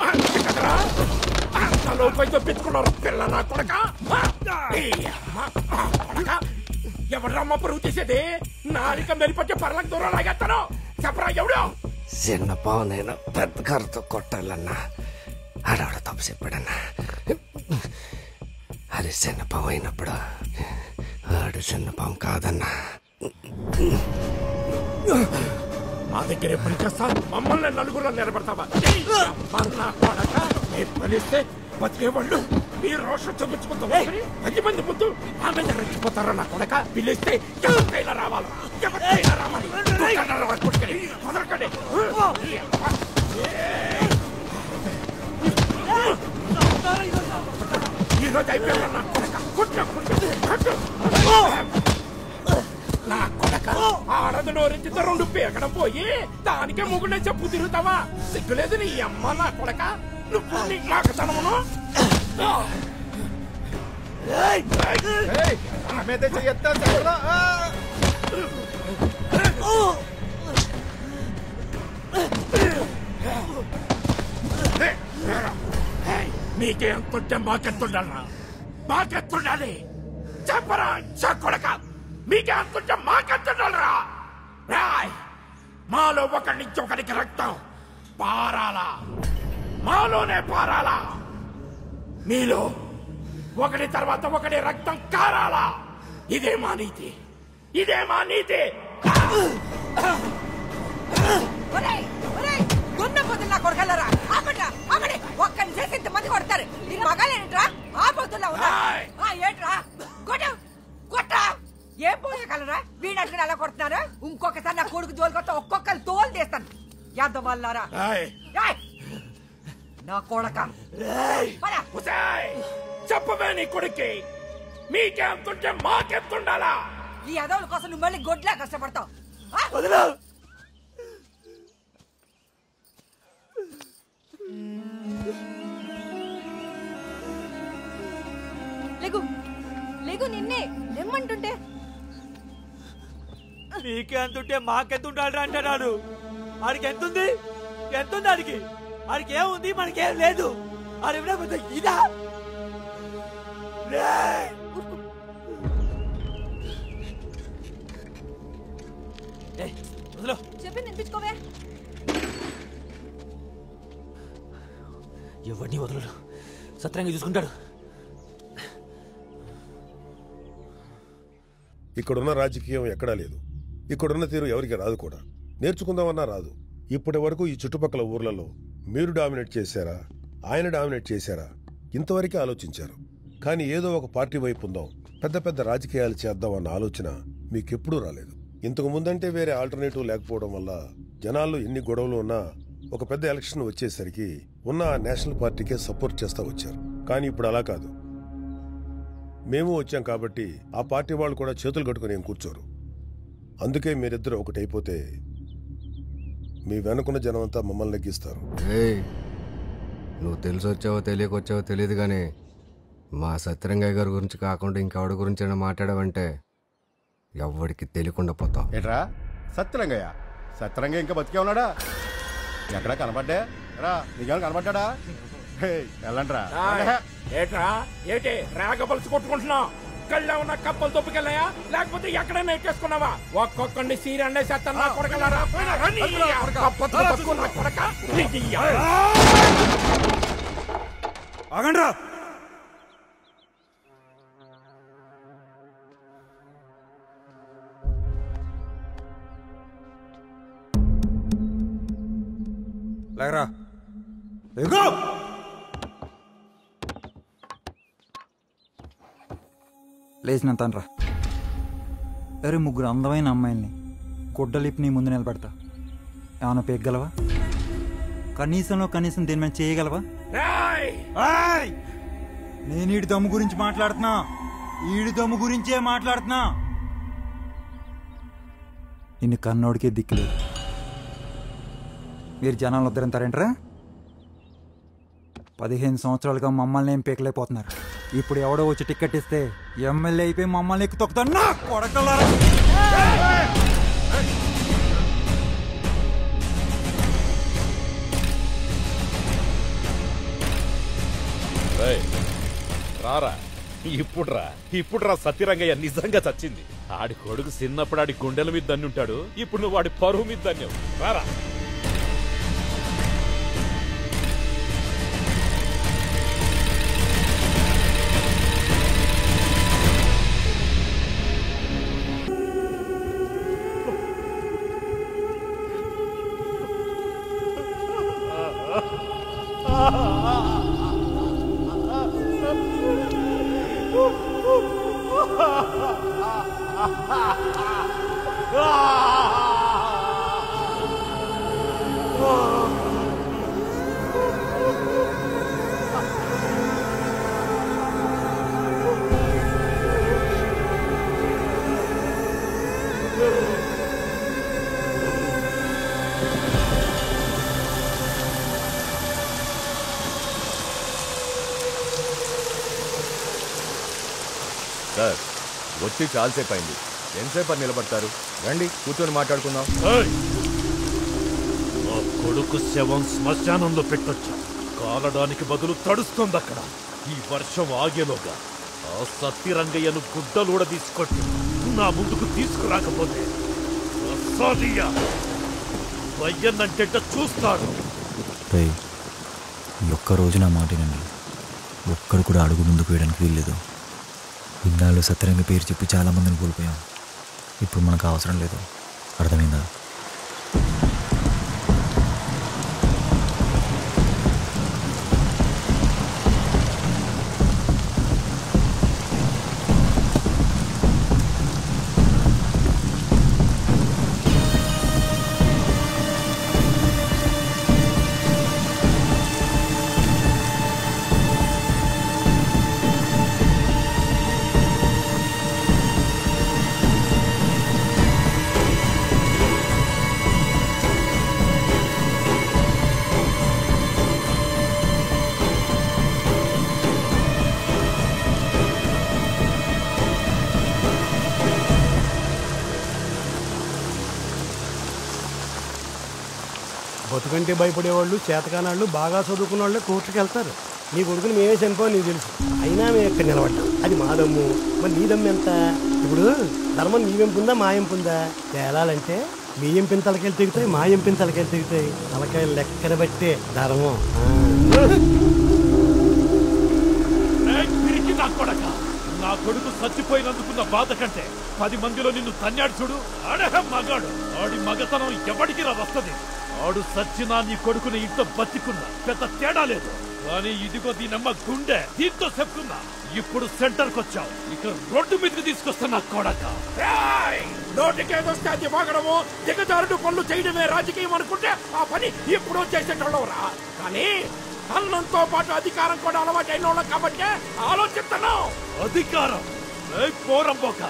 అంతే కదరా? అంత లోపై తెప్పించుకున్నారు పిల్ల నా కొడక. ఎవరమ్మ పురుగు తీసేది? నాలిక మెరిపట్టి పర్లకు దూరం లాగేస్తాను. చెప్పరా ఎవడు? చిన్న పావునైనా పెద్ద కర్రతో కొట్టాలన్నా ఆడవాడ తప్పు చెప్పాడన్నా. అది చిన్న పాము అయినప్పుడు ఆడు చిన్న పాము కాదన్నా. మా దగ్గర పని చేస్తా, మమ్మల్ని నలుగురు నిలబడతావా? పనిస్తే బతికేవాళ్ళు మీ రోషం చూపించుకుంటాం. 10 మంది ముందు ఆమె రెచ్చిపోతారా నా కొడక? పిలిస్తే ఎవరికైనా రావాలి, ఎవరికైనా రావాలి. మొదలకండి. ఈరోజు అయిపోయారు నా కొడక. నా కొడక ఆడది నోరెత్తితే 2 పీకడం పోయి దానికే ముగ్గునే చెప్పు తిరుగుతావా? సిగ్గులేదు నీ అమ్మ నా కొడక. నువ్వు నీ నాకతనమును ఆమెతే చెయ్యొద్దా? నీకే అంతుంటే మాకెత్తుండాలరా? మాకెత్తుండాలి. చెప్పరా కొడక, మీకే అంతుంటే మాకెత్తుండాలరా? రాయ్, మాలో ఒకరి నుంచి ఒకరికి రక్తం పారాలా, మాలోనే పారాలా. మీలో ఒకటి తర్వాత ఒకటి రక్తం కారాలా. ఇదే మా నీతి, ఇదే మా నీతి. పొద్దున్న కొడగలరా? ఒక్కరిని చేసి ఇంతమంది కొడతారు. ఇది మగాలేంట్రా? ఆ పొద్దుల్లో ఏంట్రా? కొట్టా ఏం పోయగలరా? వీడట్టుకుని అలా కొడుతున్నారు. ఇంకొకసారి నా కొడుకు జోలికొస్తే ఒక్కొక్కరు తోలు తీస్తాను. యాదవల్లారా నా కొడక చెప్పవే నీ కొడుక్కి మీకెంతుంటే మాకెంతుండాలా? ఈ ఎదవుల కోసం నువ్వు మళ్ళీ గొడ్లా కష్టపడతావు. లేగు లేగు, నిన్నే లెమ్మంటుంటే. నీకెంతుంటే మాకెంతుంటాడు అంటున్నాడు. ఆడికి ఎంతుంది? ఎంతుంది ఆడికి? ఆడికి ఏముంది, మనకేం లేదు. ఆడి ఇదా చెప్పి నింపించుకోవే. ఎవరిని వదలడు, సత్రంగా చూసుకుంటాడు. ఇక్కడున్న రాజకీయం ఎక్కడా లేదు. ఇక్కడున్న తీరు ఎవరికి రాదు కూడా. నేర్చుకుందామన్నా రాదు. ఇప్పటి వరకు ఈ చుట్టుపక్కల ఊర్లలో మీరు డామినేట్ చేశారా, ఆయన డామినేట్ చేశారా, ఇంతవరకే ఆలోచించారు. కానీ ఏదో ఒక పార్టీ వైపు ఉందాం, పెద్ద పెద్ద రాజకీయాలు చేద్దాం అన్న ఆలోచన మీకెప్పుడూ రాలేదు. ఇంతకు ముందంటే వేరే ఆల్టర్నేటివ్ లేకపోవడం వల్ల జనాల్లో ఎన్ని గొడవలు ఉన్నా ఒక పెద్ద ఎలక్షన్ వచ్చేసరికి ఉన్న ఆ నేషనల్ పార్టీకే సపోర్ట్ చేస్తా వచ్చారు. కానీ ఇప్పుడు అలా కాదు. మేము వచ్చాం కాబట్టి ఆ పార్టీ వాళ్ళు కూడా చేతులు కట్టుకుని ఏం కూర్చోరు. అందుకే మీరిద్దరు ఒకటైపోతే మీ వెనుకున్న జనం అంతా మమ్మల్ని నెగ్గిస్తారు. నువ్వు తెలిసి వచ్చావో తెలియకొచ్చావో తెలియదు కానీ మా సత్యరంగయ్య గారి గురించి కాకుండా ఇంకెవడి గురించి మాట్లాడావంటే ఎవడికి తెలియకుండా పోతావు. ఏట్రా సత్యరంగయ్య? సత్యరంగయ్య ఇంకా బతికే ఉన్నాడా? ఎక్కడా కనబడ్డా రా? నీకేమైనా కనబడ్డా? వెళ్ళండ్రా. ఏట్రా ఏటి రేగపలిసి కొట్టుకుంటున్నావు? కళ్ళ ఉన్న కప్పలు తొప్పుకెళ్ళాయా లేకపోతే ఎక్కడైనా ఎక్కేసుకున్నావా? ఒక్కొక్కడిని సీరన్నే సత్తన్నా కొడగలరా? ఆగండ్రా. లేకరా. లేచినంతనరా. అరే ముగ్గురు అందమైన అమ్మాయిల్ని గుడ్డలిప్పి నీ ముందు నిలబెడతా. ఏమైనా పెగ్గలవా? కనీసం దీని మీద చేయగలవా? నేను ఈడి దమ్ము గురించి మాట్లాడుతున్నా. ఈడి దమ్ము గురించే మాట్లాడుతున్నా. నిన్ను కన్నోడికే దిక్కులేదు. మీరు జనాలు వద్దరంటారేంట్రా? 15 సంవత్సరాలుగా మమ్మల్ని ఏం పీకలేకపోతున్నారు. ఇప్పుడు ఎవడో వచ్చి టికెట్ ఇస్తే ఎమ్మెల్యే అయిపోయి మమ్మల్ని ఎక్కు తొక్కుతా కొడకల్లారా. రారా ఇప్పుడురా సత్యరంగయ్య నిజంగా చచ్చింది. ఆడి కొడుకు చిన్నప్పుడు ఆడి గుండెల మీద దన్ని ఉంటాడు. ఇప్పుడు నువ్వు వాడి పరువు మీద దన్యావు. రారా. సార్ వచ్చి చాలాసేపు అయింది. ఎంతసేపు నిలబడతారు? రండి కూర్చొని మాట్లాడుకుందాం. నా కొడుకు శవం శ్మశానంలో పెట్టొచ్చా? కాలడానికి బదులు తడుస్తుంది అక్కడ. ఈ వర్షం ఆగేలోగా ఆ సత్యరంగయ్యను గుడ్డలూడ తీసుకొట్టి నా ముందుకు తీసుకురాకపోతే వయ్యన్నంటే చూస్తాడు. ఒక్క రోజు నా మాటేనండి. ఒక్కడు కూడా అడుగు ముందుకు వేయడానికి వీల్లేదు. ఇన్నాళ్ళు సత్యరంగ పేరు చెప్పి చాలామందిని కోల్పోయాం. ఇప్పుడు మనకు అవసరం లేదు. అర్థమైందా? బతుకంటే భయపడేవాళ్ళు చేతకానాళ్ళు బాగా చదువుకున్న వాళ్ళే కోర్టుకి వెళ్తారు. నీ కొడుకుని మేమే చనిపోవాలి నీకు తెలుసు, అయినా మేము ఇక్కడ నిలబడ్డాం. అది మా దమ్ము. మరి నీ దమ్ము ఎంత? ఇప్పుడు ధర్మం నీ వెంపుందా మా ఎంపుందా? తేలాలంటే మీ ఎంపిన తలకాయలు తెగుతాయి, మా ఎంపిన తలకాయలు తెగుతాయి. తలకాయలు లెక్కన బట్టే ధర్మం. నా కొడుకు చచ్చిపోయినందుకున్న బాధ కంటే 10 మందిలో నిన్ను తన్నాడు చూడు, ఆడే మగాడు. ఆడి మగతనం ఎవడికి రా వస్తుంది. ఆడు సచ్చినా నీ కొడుకుని ఇంట్లో బతికున్నా పెద్ద తేడా లేదు. కానీ ఇదిగో దీనమ్మ గుండె, దీంతో చెప్పుకున్నా. ఇప్పుడు సెంటర్కి వచ్చావు, ఇక రోడ్డు మీదకి తీసుకొస్తున్నా కొడక. నోటికేదొస్తే అది వాగడము, దిగజారుడు పనులు చేయడమే రాజకీయం అనుకుంటే ఆ పని ఎప్పుడో చేసేటోళ్ళవరా. కానీ అన్నంతో పాటు అధికారం కూడా అలవాటైన వాళ్ళం కాబట్టి ఆలోచిస్తున్నావు. అధికారం పోరంబోక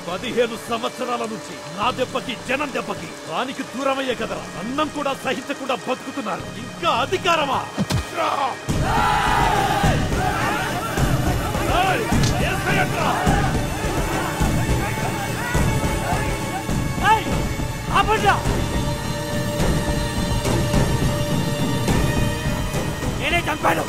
15 సంవత్సరాల నుంచి నా దెబ్బకి జనం దెబ్బకి దానికి దూరమయ్యే కదరా అన్నం కూడా సహించకుండా బతుకుతున్నారు. ఇంకా అధికారమా? నేనే చంపాను.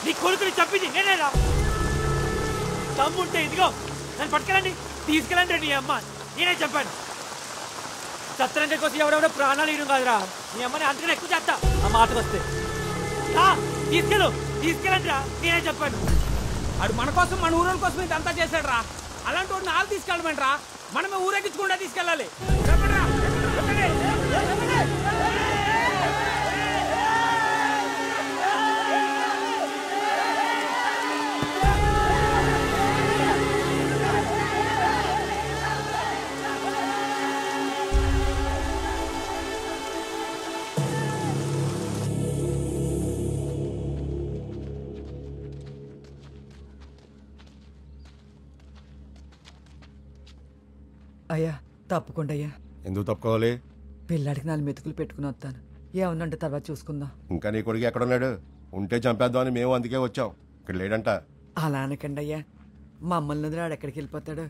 నీ కొడుకుని చంపింది నేనేరా. తమ్ముంటే ఇదిగో నన్ను పట్టుకెళ్ళండి, తీసుకెళ్ళండి. నీ అమ్మ నేనే చంపాను. సత్రంగా కోసం ఎవడెవడో ప్రాణాలు ఇవ్వడం కాదురా. నీ అమ్మని అంతకన్నా ఎక్కువ చేస్తా ఆ మాటకు వస్తే. తీసుకెళ్ళండి రా, నేనే చెప్పాను. ఆడు మన కోసం మన ఊరోళ్ళ కోసం ఇదంతా చేశాడు రా. అలాంటి వాడిని నాలుగు తీసుకెళ్ళమండి రా, మనమే ఊరేగించకుండా తీసుకెళ్ళాలి. అయ్యా తప్పకుండా అయ్యా. ఎందుకు తప్పుకోవాలి? పిల్లాడికి 4 మెతుకులు పెట్టుకుని వస్తాను. ఏమన్నంటే తర్వాత చూసుకుందాం. ఇంకా నీ కొడుకు ఎక్కడున్నాడు? ఉంటే చంపేద్దామని మేము అందుకే వచ్చాం. ఇక్కడ లేడంట. అలా అనకండి అయ్యా, మమ్మల్ని వదిలాడు ఎక్కడికి వెళ్ళిపోతాడు.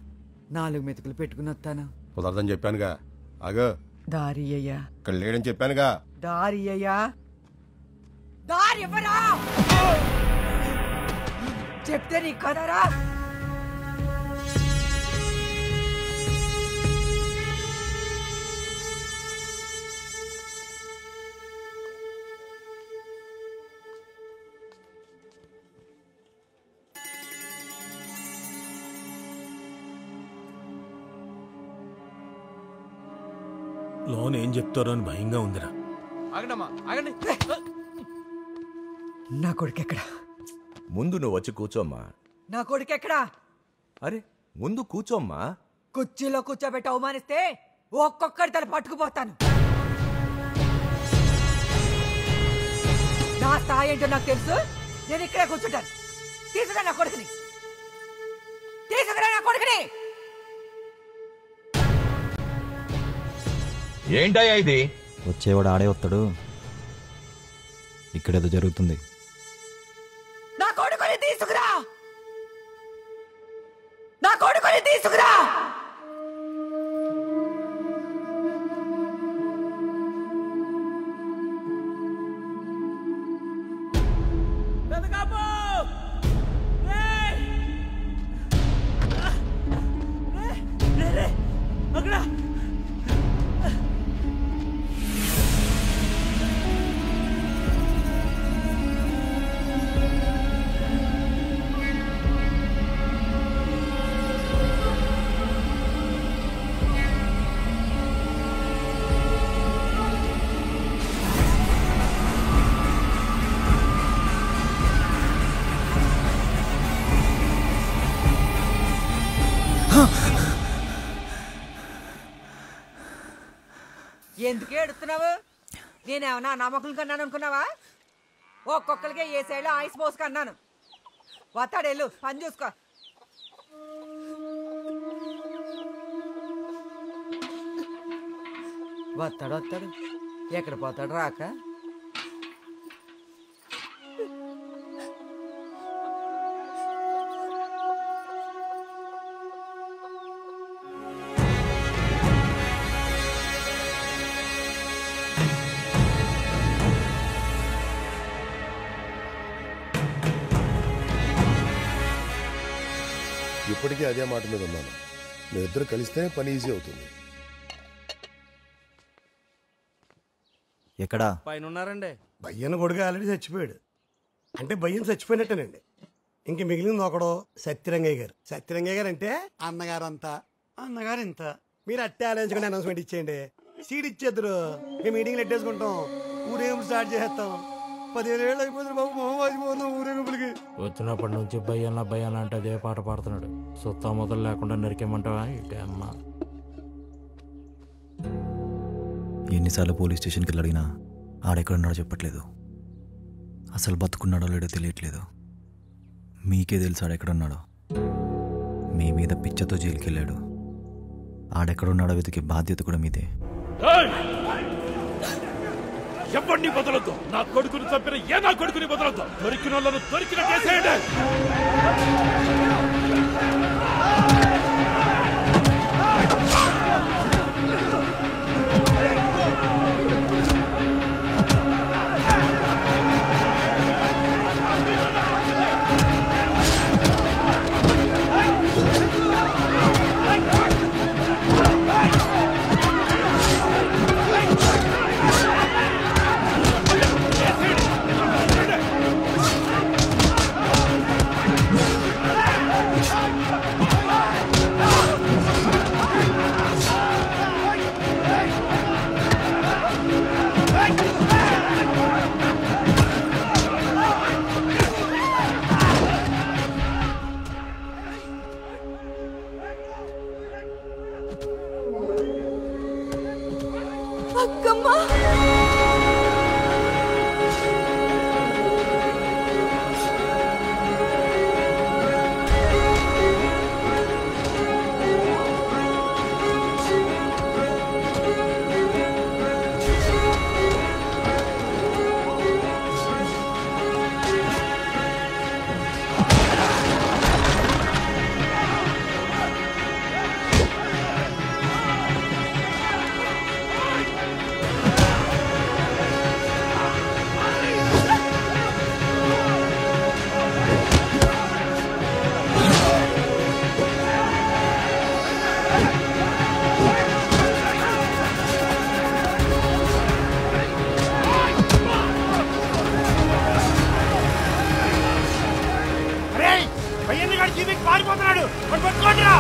4 మెతుకులు పెట్టుకుని వస్తాను. కుదరదని చెప్పానుగా. ఆగో దారి అయ్యా. ఇక్కడ లేడని చెప్పానుగా. దారి అయ్యా, దారి ఇవ్వరా చెప్తే నీ కదరా. లోన్ ఏం చెప్తారో అని భయంగా ఉందిరా. ఆగండి. నా కొడుకు ఎక్కడా? ముందు నువ్వు వచ్చి కూర్చోమ్మా. నా కొడుకు ఎక్కడా? అరే ముందు కూర్చోమ్మా. కుర్చీలో కూర్చోబెట్టి అవమానిస్తే ఒక్కొక్కడి తల పట్టుకుపోతాను. నా స్థాయి ఏంటో నాకు తెలుసు. నేను ఇక్కడే కూర్చుంటాను. తీసుకురా నా కొడుకుని, తీసుకురా నా కొడుకుని. ఏంటయ్యా ఇది? వచ్చేవాడు ఆడే వస్తాడు. ఇక్కడేదో జరుగుతుంది. నా కొడుకుని తీసుకురా, నా కొడుకుని తీసుకురా. ఎందుకు ఏడుస్తున్నావు? నేనేమన్నా నమ్మకం కన్నాను అనుకున్నావా? ఒక్కొక్కరికే ఏ సైడ్లో ఐస్ పోసుకు అన్నాను. వస్తాడెళ్ళు, పని చూసుకో. వస్తాడు ఎక్కడ పోతాడు రాక. ఇప్పటికీ అదే మాట మీద ఉన్నాను. మీరిద్దరు కలిస్తేనే పని ఈజీ అవుతుంది. ఎక్కడా పైన ఉన్నారండి. భయ్యన కొడుకు ఆల్రెడీ చచ్చిపోయాడు. అంటే భయ్యం చచ్చిపోయినట్టేనండి. ఇంక మిగిలింది ఒకడు సత్యరంగయ్య గారు. సత్యరంగయ్య గారు అంటే అన్నగారు అంతా, అన్నగారు ఇంత. మీరు అట్టే ఆలోచించకుండా అనౌన్స్మెంట్ ఇచ్చేయండి. సీడ్ ఇచ్చేద్దరు. మేము మీటింగ్లు ఎట్టేసుకుంటాం, ఊరేగింపు స్టార్ట్ చేసేస్తాం. 15 ఏళ్ళు అయిపోతుంది బాబు, మొహం వాసిపోతున్నాం ఊరేగింపులకి. వచ్చినప్పటి నుంచి భయ్యన్న అంటే అదే పాట పాడుతున్నాడు. సుత్తా మొదలు లేకుండా నరికేమంటావా ఇటే అమ్మ. ఎన్నిసార్లు పోలీస్ స్టేషన్కి వెళ్ళి అడిగినా ఆడెక్కడున్నాడో చెప్పట్లేదు. అసలు బతుకున్నాడో లేడో తెలియట్లేదు. మీకే తెలుసు ఆడెక్కడున్నాడో. మీ మీద పిచ్చతో జైలుకి వెళ్ళాడు. ఆడెక్కడున్నాడో వెతికే బాధ్యత కూడా మీదే. ఎవరిని వదలొద్దు. నా కొడుకుని చంపిన నా కొడుకుని వదలొద్దు. దొరికిన వాళ్ళను దొరికిన చేసేయండి. పారిపోతున్నాడు. పట్టుకోండిరా.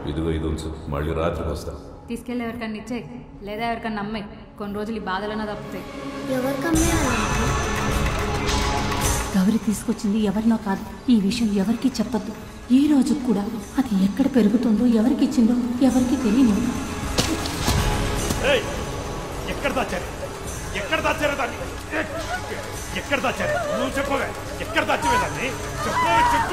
ఇదిగో ఇది ఉంచు, మళ్ళీ రాత్రికి వస్తా. తీసుకెళ్ళి ఎవరికన్నా ఇచ్చేయి, లేదా ఎవరికన్నా అమ్మాయి. కొన్ని రోజులు ఈ బాధలన్నా తప్పుతాయి. గౌరి తీసుకొచ్చింది ఎవరినో కాదు. ఈ విషయం ఎవరికి చెప్పద్దు. ఈ రోజు కూడా అది ఎక్కడ పెరుగుతుందో, ఎవరికి ఇచ్చిందో ఎవరికి తెలియదు. ఎక్కడ దాచారు? ఎక్కడ దాచారు దాన్ని? ఎక్కడ దాచారు? నువ్వు చెప్పవే, ఎక్కడ దాచవే దాన్ని? చెప్పవే, చెప్పు.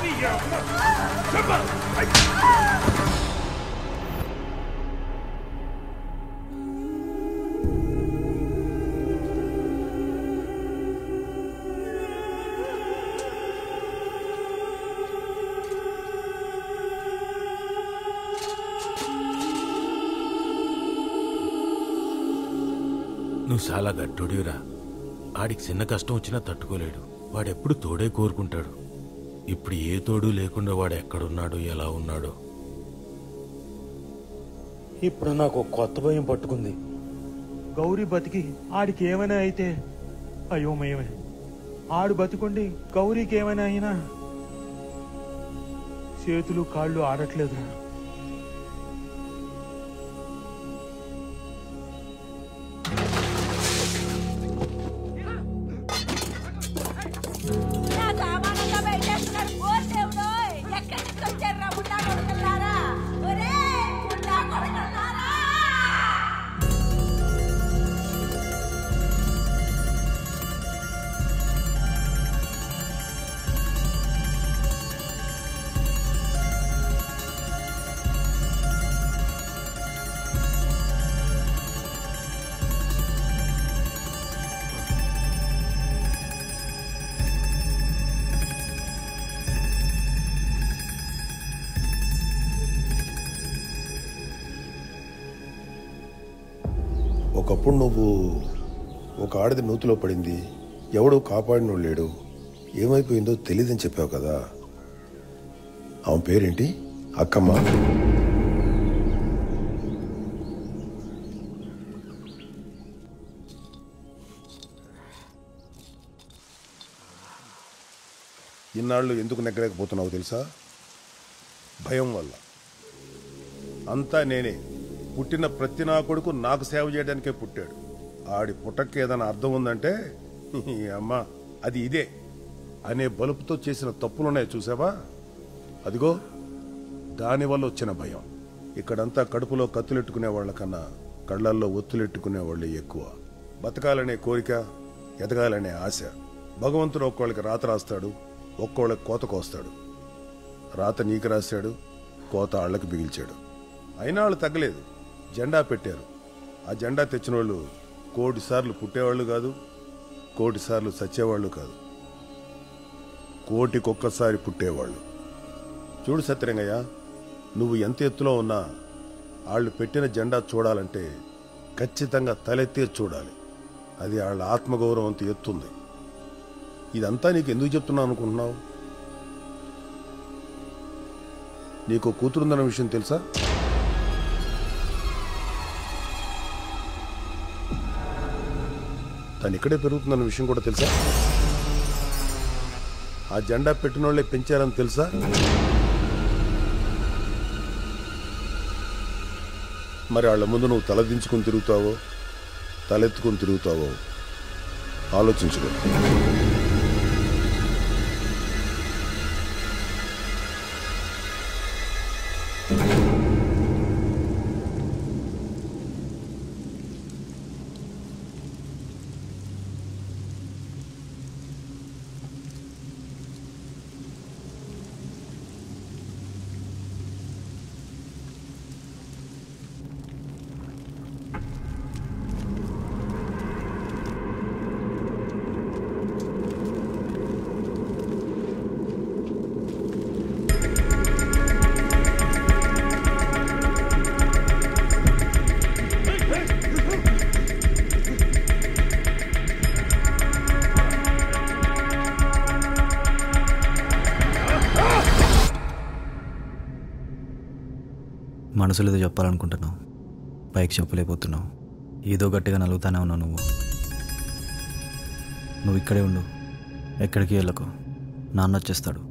నువ్వు చాలా గట్టుడిరా. ఆడికి చిన్న కష్టం వచ్చినా తట్టుకోలేడు. వాడెప్పుడు తోడే కోరుకుంటాడు. ఇప్పుడు ఏ తోడు లేకుండా వాడు ఎక్కడున్నాడో ఎలా ఉన్నాడో. ఇప్పుడు నాకు ఒక కొత్త భయం పట్టుకుంది. గౌరీ బతికి ఆడికి ఏమైనా అయితే అయోమయమే. ఆడు బతికుండి గౌరీకి ఏమైనా అయినా చేతులు కాళ్ళు ఆడట్లేదు. ఒకప్పుడు నువ్వు ఒక ఆడది నూతిలో పడింది, ఎవడో కాపాడినోడు లేడు, ఏమైపోయిందో తెలియదని చెప్పావు కదా. ఆమె పేరేంటి? అక్కమ్మ. ఇన్నాళ్ళు ఎందుకు నెగ్గలేకపోతున్నావు తెలుసా? భయం వల్ల. అంతా నేనే. పుట్టిన ప్రతి నా కొడుకు నాకు సేవ చేయడానికే పుట్టాడు. ఆడి పుట్టకి ఏదైనా అర్థం ఉందంటే అమ్మ అది ఇదే అనే బలుపుతో చేసిన తప్పులున్నాయి చూసావా? అదిగో దానివల్ల వచ్చిన భయం. ఇక్కడంతా కడుపులో కత్తులెట్టుకునే వాళ్ళకన్నా కళ్ళల్లో ఒత్తులెట్టుకునే వాళ్ళే ఎక్కువ. బతకాలనే కోరిక, ఎదగాలనే ఆశ. భగవంతుడు ఒక్కోళ్ళకి రాత రాస్తాడు, ఒక్కోళ్ళకి కోత కోస్తాడు. రాత నీకు రాశాడు, కోత ఆళ్ళకి బిగిల్చాడు. అయినా వాళ్ళు తగ్గలేదు. జెండా పెట్టారు. ఆ జెండా తెచ్చిన వాళ్ళు కోటిసార్లు పుట్టేవాళ్ళు కాదు, కోటిసార్లు చచ్చేవాళ్ళు కాదు, కోటికొక్కసారి పుట్టేవాళ్ళు. చూడు సత్యరంగయ్య, నువ్వు ఎంత ఎత్తులో ఉన్నా వాళ్ళు పెట్టిన జెండా చూడాలంటే ఖచ్చితంగా తలెత్తే చూడాలి. అది వాళ్ళ ఆత్మగౌరవం అంత ఎత్తుంది. ఇదంతా నీకు ఎందుకు చెప్తున్నావు అనుకుంటున్నావు? నీకు కూతురుందన్న విషయం తెలుసా? తను ఇక్కడే పెరుగుతుందన్న విషయం కూడా తెలుసా? ఆ జెండా పెట్టిన వాళ్ళే పెంచారని తెలుసా? మరి వాళ్ళ ముందు నువ్వు తలదించుకుని తిరుగుతావో తలెత్తుకుని తిరుగుతావో ఆలోచించుకో. మనసులో ఏదో చెప్పాలనుకుంటున్నావు, పైకి చెప్పలేకపోతున్నావు. ఏదో గట్టిగా నలుగుతానే ఉన్నావు. నువ్వు ఇక్కడే ఉండు, ఎక్కడికి వెళ్ళకు. నాన్న వచ్చేస్తాడు.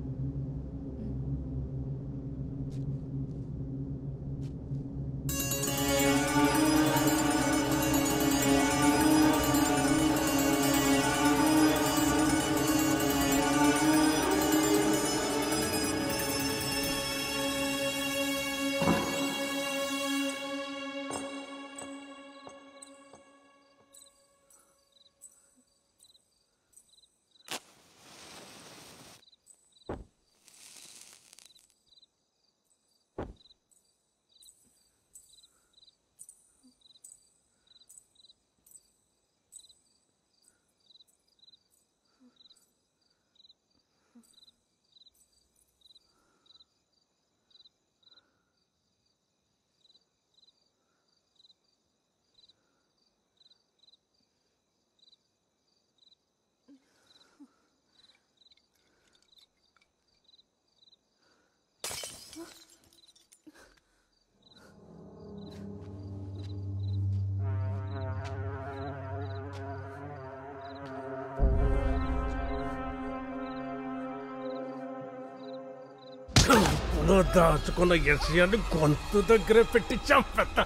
మనసులో దాచుకున్న విషయాన్ని గొంతు దగ్గర పెట్టి చంపేస్తా.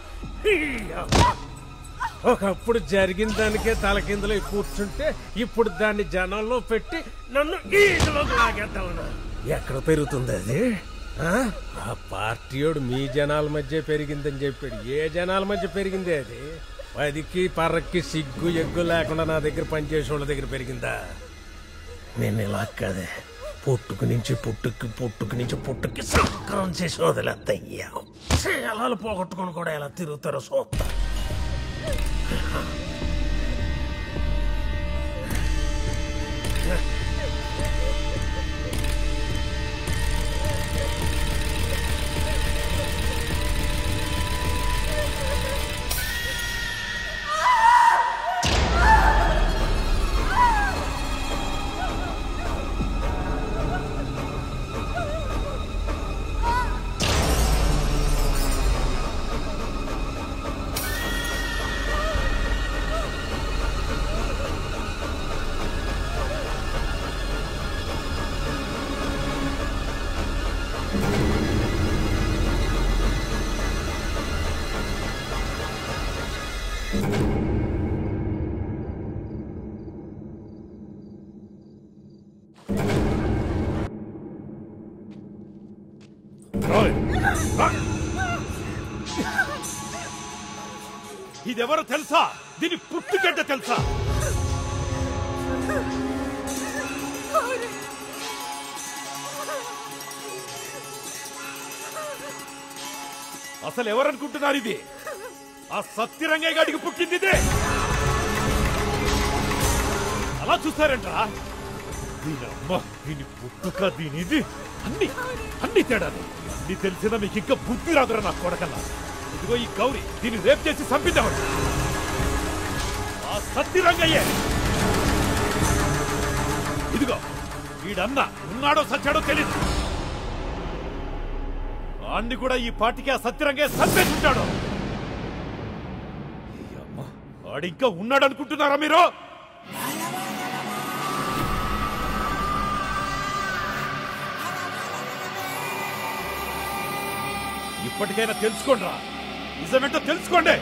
ఒకప్పుడు జరిగిన దానికే తలకిందులై కూర్చుంటే ఇప్పుడు దాన్ని జనంలో పెట్టి నన్ను ఈగలోకి లాగేద్దామన్నా. ఎక్కడ పెరుగుతుంది అది? ఆ పార్టీయోడు మీ జనాల మధ్య పెరిగిందని చెప్పాడు. ఏ జనాల మధ్య పెరిగింది అది? 10కి పర్రకి సిగ్గు ఎగ్గు లేకుండా నా దగ్గర పనిచేసే వాళ్ళ దగ్గర పెరిగిందా? నేను ఇలా కాదే, పుట్టుకు నుంచి పుట్టుకి సంక్రం చేసి వదిలేద్దయ్యా. శీలాలు పోగొట్టుకుని కూడా ఎలా తిరుగుతారో చూస్తా. ఇదెవరో తెలుసా? దీని పుట్టుగడ్డ తెలుసా? అసలు ఎవరనుకుంటున్నారు ఇది? ఆ సత్యరంగయ్య గాడికి పుట్టింది ఇదే. అలా చూస్తారంటరా? దీని పుట్టుక, దీనిది అన్ని తేడాలు. అన్ని తెలిసినా మీకు ఇంకా బుద్ధి రాదురా నా కొడకల్లా. ఇదిగో ఈ గౌరీ దీన్ని రేప్ చేసి చంపిద్దామని. ఆ సత్యరంగయ్యే. ఇదిగో వీడన్నా ఉన్నాడో సచ్చాడో తెలీదు. అన్ని కూడా ఈ పార్టీకి ఆ సత్యరంగయ్య చంపేసుంటాడు. వాడింకా ఉన్నాడు అనుకుంటున్నారా మీరు? ఇప్పటికైనా తెలుసుకోండిరా, నిజమేంటో తెలుసుకోండి.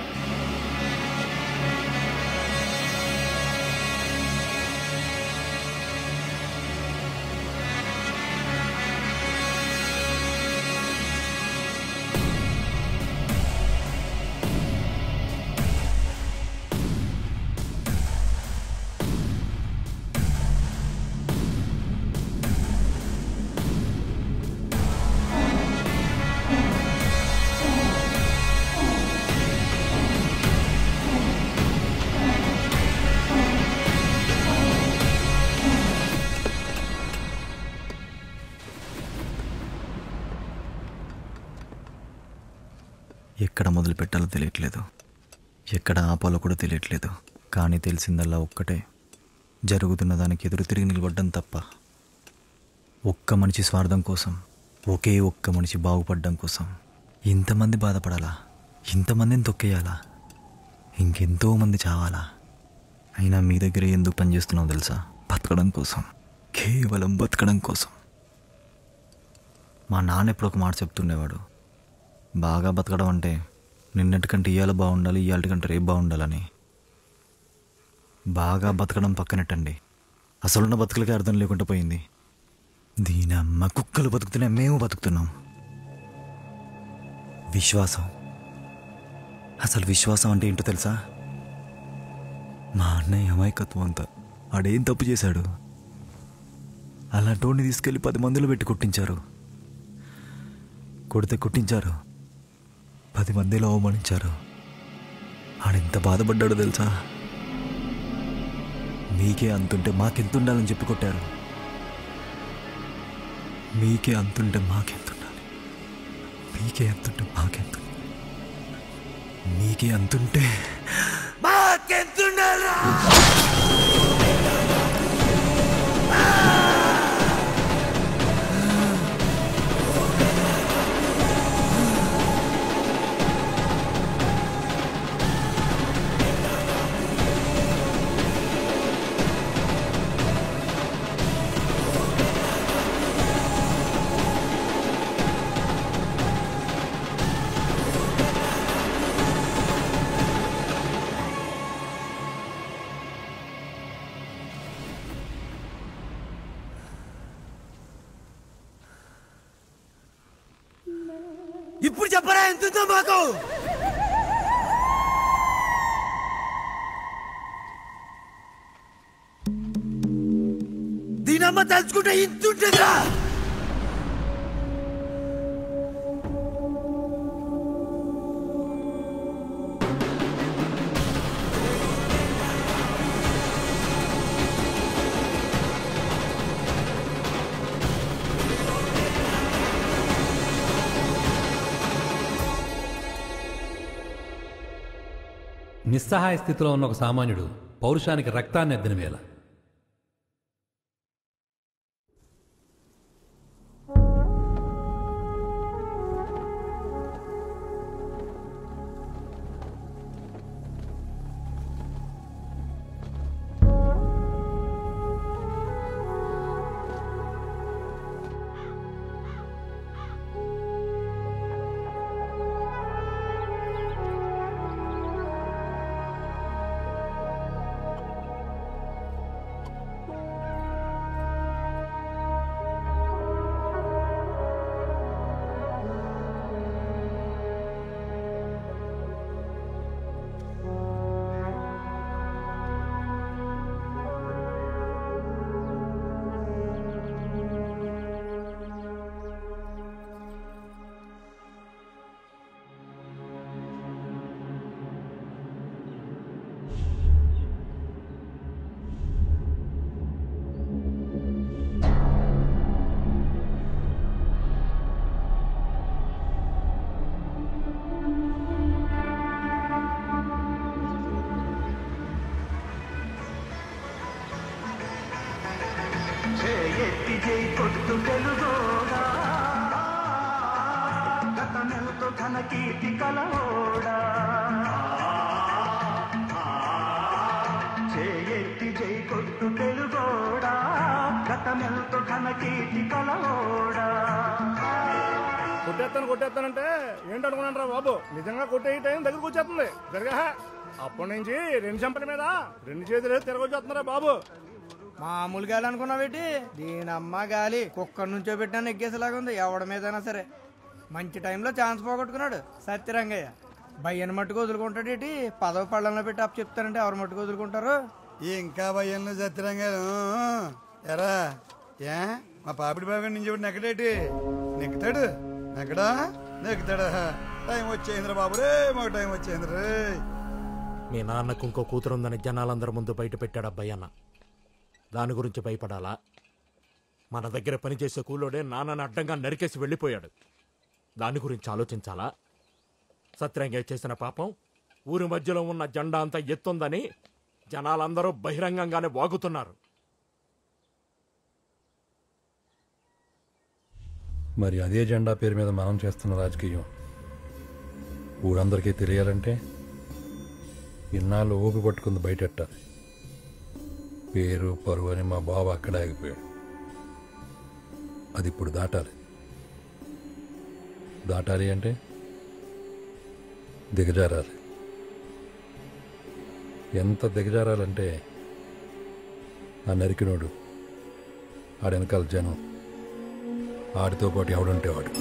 ఎక్కడ మొదలు పెట్టాలో తెలియట్లేదు, ఎక్కడ ఆపాలో కూడా తెలియట్లేదు. కానీ తెలిసిందల్లా ఒక్కటే, జరుగుతున్న దానికి ఎదురు తిరిగి నిలబడ్డం తప్ప. ఒక్క మనిషి స్వార్థం కోసం, ఒకే ఒక్క మనిషి బాగుపడడం కోసం ఇంతమంది బాధపడాలా? ఇంతమందిని తొక్కేయాలా? ఇంకెంతోమంది చావాలా? అయినా మీ దగ్గర ఎందుకు పనిచేస్తున్నావు తెలుసా? బతకడం కోసం, కేవలం బతకడం కోసం. మా నాన్న ఎప్పుడు ఒక మాట చెప్తుండేవాడు, బాగా బతకడం అంటే నిన్నటికంటే ఇవాళ బాగుండాలి, ఇవాళకంటే రేపు బాగుండాలని. బాగా బతకడం పక్కనట్టండి, అసలున్న బతుకులకే అర్థం లేకుండా పోయింది. దీని అమ్మ కుక్కలు బతుకుతున్నాయి, మేము బతుకుతున్నాం. విశ్వాసం, అసలు విశ్వాసం అంటే ఏంటో తెలుసా? మా అన్నయ్య అమాయకత్వం అంతా. ఆడేం తప్పు చేశాడు? అలాంటి తీసుకెళ్ళి 10 మందిలో పెట్టి కొట్టించారు. కొడితే కొట్టించారు, 10 మందిలో అవమానించారు. ఆడెంత బాధపడ్డాడో తెలుసా? మీకే అంతుంటే మాకెంత ఉండాలని చెప్పి కొట్టారు. మీకే అంతుంటే మాకెంత ఉండాలి, మీకే అంతుంటే మాకెంత, మీకే అంతుంటే మాకెంత ఉండాలి. ఇప్పుడు చెప్పరా ఎంత మాకు దీనమ్మ తలుచుకుంటే ఇంతుంటుందిరా. నిస్సహాయ స్థితిలో ఉన్న ఒక సామాన్యుడు పౌరుషానికి రక్తాన్ని ఎద్దిన వేళ కొట్టేస్తానంటే ఏంటనుకున్నాను రా బాబు, నిజంగా కొట్టే టైం దగ్గరకు వచ్చేస్తుంది. జరగా అప్పటి నుంచి 2 చెంపల మీద 2 చేతులు తిరగొచ్చేస్తున్నారా బాబు. మామూలు గాలి అనుకున్నావేటి? దీనమ్మ గాలి కుక్కర్ నుంచో పెట్టినా ఎగ్గేసేలాగా ఉంది. ఎవడ మీదైనా సరే మంచి టైంలో ఛాన్స్ పోగొట్టుకున్నాడు సత్యరంగయ్య. భయ్యను మట్టుకు వదులుకుంటాడేటి? పదవి పళ్ళంలో పెట్టి అప్పు చెప్తారంటే ఎవరు మట్టుకు వదులుకుంటారు? ఇంకా భయ్యంలో సత్యరంగారు ఎరా ఏ మా పాపిడి బాబు నుంచి నెక్కడేటి నెక్కుతాడు నెక్కడా నెక్కుతాడా? టైం వచ్చేంద్ర బాబు రే, మాకు టైం వచ్చేంద్ర రే. మీ నాన్నకు ఇంకో కూతురుందని జనాలందరి ముందు బయట పెట్టాడు అబ్బాయన్న. దాని గురించి భయపడాలా? మన దగ్గర పనిచేసే కూలోడే నాన్నని అడ్డంగా నరికేసి వెళ్ళిపోయాడు. దాని గురించి ఆలోచించాలా? సత్యరంగయ్య చేసిన పాపం ఊరి మధ్యలో ఉన్న జెండా అంతా ఎత్తుందని జనాలందరూ బహిరంగంగానే వాగుతున్నారు. మరి అదే జెండా పేరు మీద మనం చేస్తున్న రాజకీయం ఊరందరికీ తెలియాలంటే ఇన్నాళ్ళు ఊపి పట్టుకుంది బయటెట్టాలి. పేరు పరువు అని మా బావ అక్కడే ఆగిపోయాడు. అది ఇప్పుడు దాటాలి. దాటాలి అంటే దిగజారాలి. ఎంత దిగజారాలంటే ఆ నరికినోడు, ఆడ వెనకాల జనం, ఆడితో పాటు ఎవడుంటే వాడు.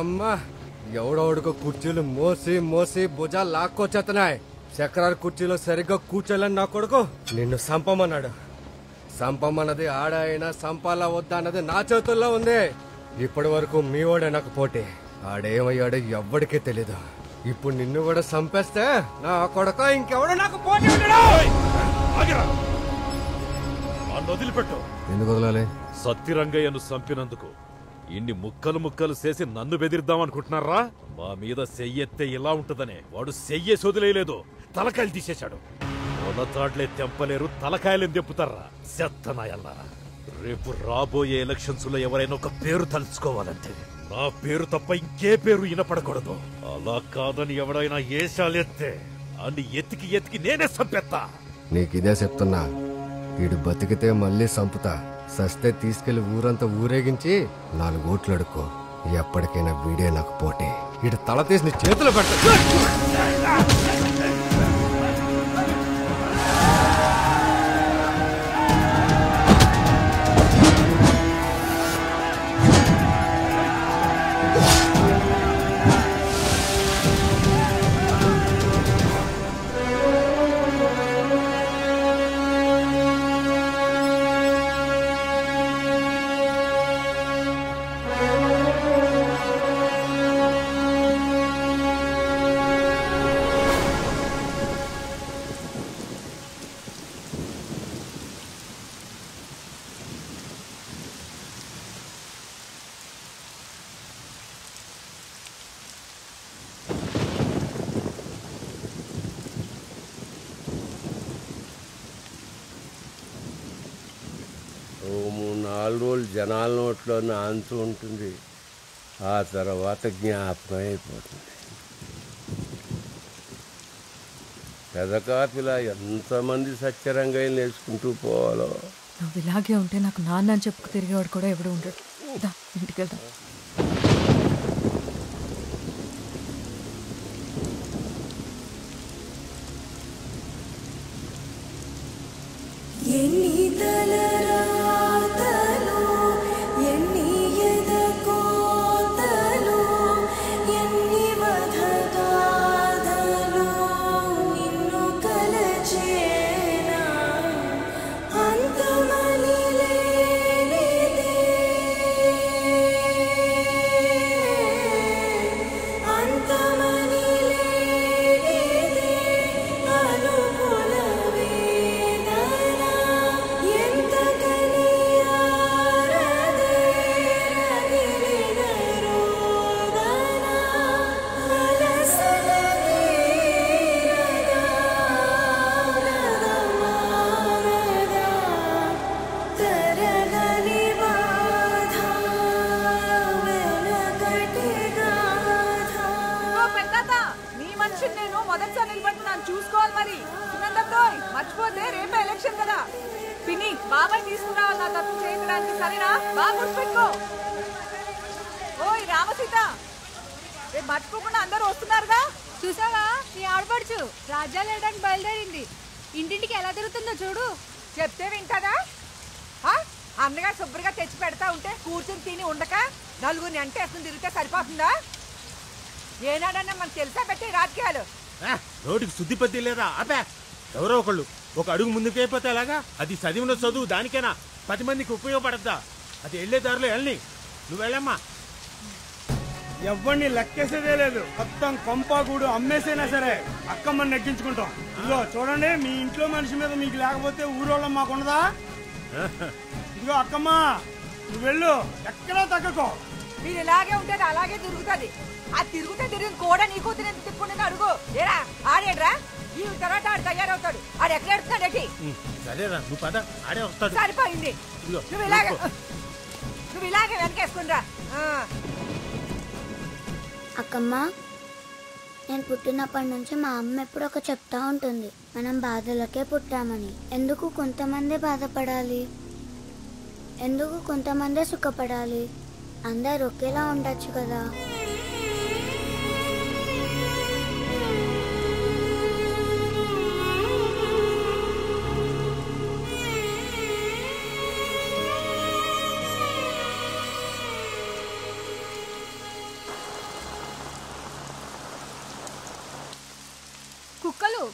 అమ్మా ఎవడోడుకో కుర్చీలు మోసి మోసి భుజాలు లాక్కొచ్చేస్తున్నాయి. చక్రాల కుర్చీలో సరిగ్గా కూర్చోలేని నా కొడుకు నిన్ను సంపమన్నాడు. సంపమన్నది ఆడ అయినా సంపాలా వద్దా అన్నది నా చేతుల్లో ఉంది. ఇప్పటి వరకు మీ వాడే నాకు పోటీ. ఆడేమయ్యాడో ఎవ్వడికే తెలీదు. ఇప్పుడు నిన్ను కూడా సంపేస్తే నా కొడుకు ఇంకెవడో నాకు పోటీ ఉండడు. వదిలిపెట్టు. ఎందుకు వదలాలి? సత్తిరంగయ్యను చంపినందుకు ఇన్ని ముక్కలు ముక్కలు చేసి నన్ను బెదిరిద్దామనుకుంటున్నారా? మా మీద సెయ్యెత్తే ఇలా ఉంటదనే వాడు సెయ్యే సొదిలేయలేదు, తలకాయలు తీసేశాడు. మొలతాడ్లే తెంపలేరు, తలకాయలేం తెంపుతారా సెత్తనాయల్లారా. రేపు రాబోయే ఎలక్షన్స్ లో ఎవరైనా ఒక పేరు తలుచుకోవాలంటే నా పేరు తప్ప ఇంకే పేరు వినపడకూడదు. అలా కాదని ఎవడైనా ఏషాలెత్తే అన్ని ఎతికి ఎతికి నేనే చంపేస్తా. నీకిదే చెప్తున్నా, వీడు బతికితే మళ్ళీ సంపుతా, సస్తే తీసుకెళ్లి ఊరంతా ఊరేగించి 4 ఓట్లు అడుక్కో. ఎప్పటికైనా వీడే నాకు పోటీ. వీడు తల తీసి నీ చేతిలో పెట్ట. ఓ 3-4 రోజులు జనాల నోట్లో నాంతూ ఉంటుంది. ఆ తర్వాత జ్ఞాపకం అయిపోతుంది. పెదకాపిలా ఎంతమంది సత్యరంగయ్యలు వేసుకుంటూ పోవాలో. నువ్వు ఇలాగే ఉంటే నాకు నాన్న అని చెప్పుకు తిరిగేవాడు కూడా ఎవడు ఉండడు. ఇంటికి వెళ్దాం. ఎన్ని తలరాతలు, ఎన్ని ఎదకోతలు, ఎన్ని వధగాథలు నిన్ను కలచేనా. అంతమని లేనిదే, అంతమని లేనిదే అనుకుల వేదన. ఎంత కనియారదే రగిలిన రోదన. అలసల తీరగా వ్రతమారగా తరగని బాధ వెనకటి గాథ. పెద్దత నీ మనిషిని నేను మొదటిసారి నిలబడుతున్నాను, చూసుకోవాలి మరి. సునందబ్రోయ్ మర్చిపోతే రేపే ఎలక్షన్ కదా. పిన్ని బాబాయ్ తీసుకురావాలి నా తప్పు చేయడానికి, సరేనా? బాగా గుర్తుపెట్టుకో. ఓయ్ రామసీత, రేపు మర్చిపోకుండా అందరూ వస్తున్నారుగా. చూసావా నీ ఆడపడుచు రాజ్యాలు వేయడానికి బయలుదేరింది. ఇంటింటికి ఎలా తిరుగుతుందో చూడు. చెప్తే వింటారా? అన్నగా శుభ్రంగా తెచ్చి పెడతా ఉంటే కూర్చొని తిని ఉండక నలుగురిని అంటే వేసుకుని తిరిగితే సరిపోతుందా? ఏనాడన్నా మనకు తెలుసా పెట్టే రాజకీయాలు? నోటికి శుద్ధి పద్ధతి లేదా? అబ్బా, ఎవరో ఒకళ్ళు ఒక అడుగు ముందుకు అయిపోతే ఎలాగా? అది చదివిన చదువు దానికైనా 10 మందికి ఉపయోగపడద్దా? అది వెళ్లే దారిలో వెళ్ళని. నువ్వు వెళ్ళమ్మా. ఎవరిని లెక్కేసేదే లేదు. మొత్తం కొంపాగూడు అమ్మేసైనా సరే అక్కమ్మని నెగ్గించుకుంటాం. ఇదిగో చూడండి, మీ ఇంట్లో మనిషి మీద మీకు లేకపోతే ఊరోళ్ళం మాకుండదా? ఇదిగో అక్కమ్మ, నువ్వు వెళ్ళు, ఎక్కడా తగ్గకో. మీరు ఇలాగే ఉంటే అది అలాగే తిరుగుతుంది. ఆ తిరుగుతే తిరిగి కూడా నీ కూతురు ఎంత తిప్పుకుంటే అడుగు. ఏరా ఆడేడ్రా, ఈ తర్వాత ఆడు తయారవుతాడు. ఆడు ఎక్కడ ఎడుతున్నాడేటి? సరేరా, నువ్వు పద, ఆడే వస్తాడు. సరిపోయింది. నువ్వు ఇలాగే వెనకేసుకుండ్రా. అక్కమ్మ, నేను పుట్టినప్పటి నుంచి మా అమ్మ ఎప్పుడు ఒక చెప్తా ఉంటుంది, మనం బాధలకే పుట్టామని. ఎందుకు కొంతమంది బాధపడాలి? ఎందుకు కొంతమందే సుఖపడాలి? అందరు ఒకేలా ఉండొచ్చు కదా.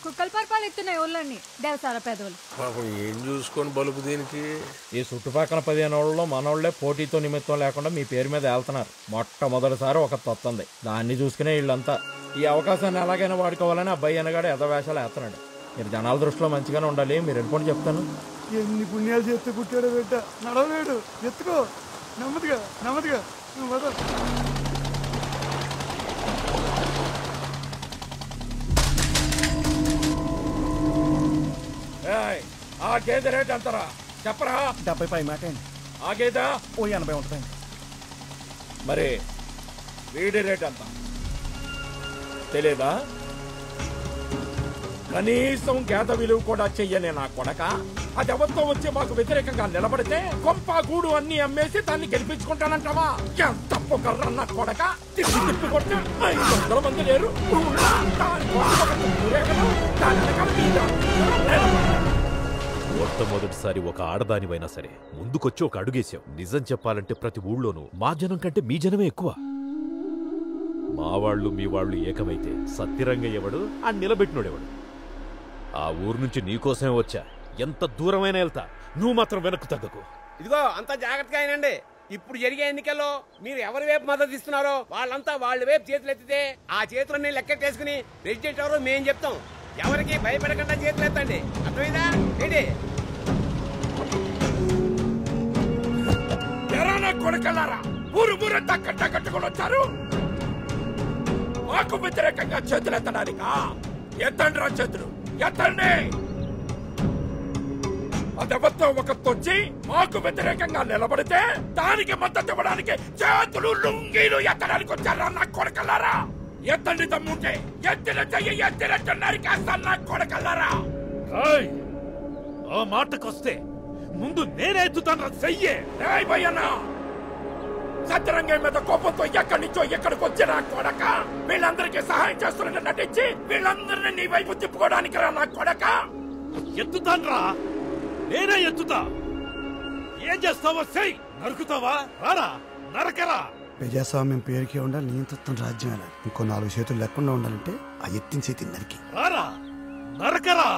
కుక్కల పరపాలు ఎత్తున్నాయి ఊళ్ళన్నీ దేవసార పెదవులు. పాపం ఏం చూసుకొని బలుపు దీనికి. ఈ చుట్టుపక్కల 15 ఏళ్లలో మనోళ్లే పోటీతో నిమిత్తం లేకుండా మీ పేరు మీద వెళ్తున్నారు. మొట్టమొదటిసారి ఒక తొత్తంది, దాన్ని చూసుకునే వీళ్ళంతా ఈ అవకాశాన్ని ఎలాగైనా వాడుకోవాలని అబ్బాయి అనగాడు ఎదవేషాలు వేస్తున్నాడు. మీరు జనాల దృష్టిలో మంచిగానే ఉండాలి. మీరు వెళ్ళిపోండి చెప్తాను. ఎన్ని పుణ్యాలు చేస్తే పుట్టాడు బిడ్డ, నడవలేడు. ఎత్తుకో, నెమ్మదిగా నెమ్మదిగా నువ్వు వద. ఆ గేదె రేట్ ఎంతరా చెప్పరా? 70 మాట అండి. ఆ గేదె ఓ 80 ఉంటుందండి. మరి వీడి రేట్ ఎంత తెలియదా? కనీసం గేద విలువ కూడా చెయ్యనే నా కొడక. అది ఎవరితో వచ్చి మాకు వ్యతిరేకంగా నిలబడితే కొంప గూడు అన్ని అమ్మేసి దాన్ని గెలిపించుకుంటానంటావా? ఎంత పొగర్ర నా కొడక. తిప్పి కొడితే 500 మంది లేరు. మొట్టమొదటిసారి ఒక ఆడదానివైనా సరే ముందుకొచ్చి ఒక అడుగేశావు. నిజం చెప్పాలంటే ప్రతి ఊళ్ళోనూ మా జనం కంటే మీ జనమే ఎక్కువ. మా వాళ్ళు మీ వాళ్ళు ఏకమైతే సత్యరంగయ్య ఎవడు, ఆ నిలబెట్టినోడెవడు? ఆ ఊరు నుంచి నీకోసమే వచ్చా. ఎంత దూరమైనా వెళ్తా, నువ్వు మాత్రం వెనక్కు తగ్గకు. ఇదిగో అంత జాగ్రత్తగా అయినండి. ఇప్పుడు జరిగే ఎన్నికల్లో మీరు ఎవరి వైపు మద్దతు ఇస్తున్నారో వాళ్ళంతా వాళ్ళ వైపు చేతులు ఎత్తితే ఆ చేతులన్నీ లెక్కెట్టేసుకుని రెసిడెంట్ ఎవరో మేం చెప్తాం. ఎవరికి భయపడకుండా చేతులు ఎత్తండి. అర్థమైందా ఏంటి? కొడకల్లారా, ఊరు ఊరంతా కట్టుకొని వచ్చారు. మాకు వ్యతిరేకంగా చేతులు ఎత్తడానికా? ఎత్తండి రా చేతులు, ఎత్తండి. అదెవరితో ఒకతొచ్చి మాకు వ్యతిరేకంగా నిలబడితే దానికి మద్దతు ఇవ్వడానికి చేతులు లుంగీలు ఎత్తడానికి వచ్చారా నా కొడకల్లారా? ఎత్తండి తమ్ముంటే ఎత్తిన చెయ్యి ఎత్తినట్టున్నారు కాస్త నా కొడకల్లారా. ఆ మాటకొస్తే ముందు నేనే ఎత్తుతాను చెయ్యే. భయ్యన్నా, సత్యరంగం మీద కోపంతో ఎక్కడి నుంచో ఎక్కడికి వచ్చినా కొడక వీళ్ళందరికీ సహాయం చేస్తున్న నటించి వీళ్ళందరినీ నీ వైపు తిప్పుకోవడానికి రా నా కొడక. ఎత్తుతాన్రా, నేనే ఎత్తుతా. ఏం చేస్తావో చెయ్యి. నరుకుతావా? రారా, నరకరా. ప్రజాస్వామ్యం పేరుకే ఉండాలి, నియంత్రితం రాజ్యం. ఇంకో 4 చేతులు లేకుండా ఉండాలంటే ఆ ఎత్తిన చేతి నరికి రారా, నరకరా.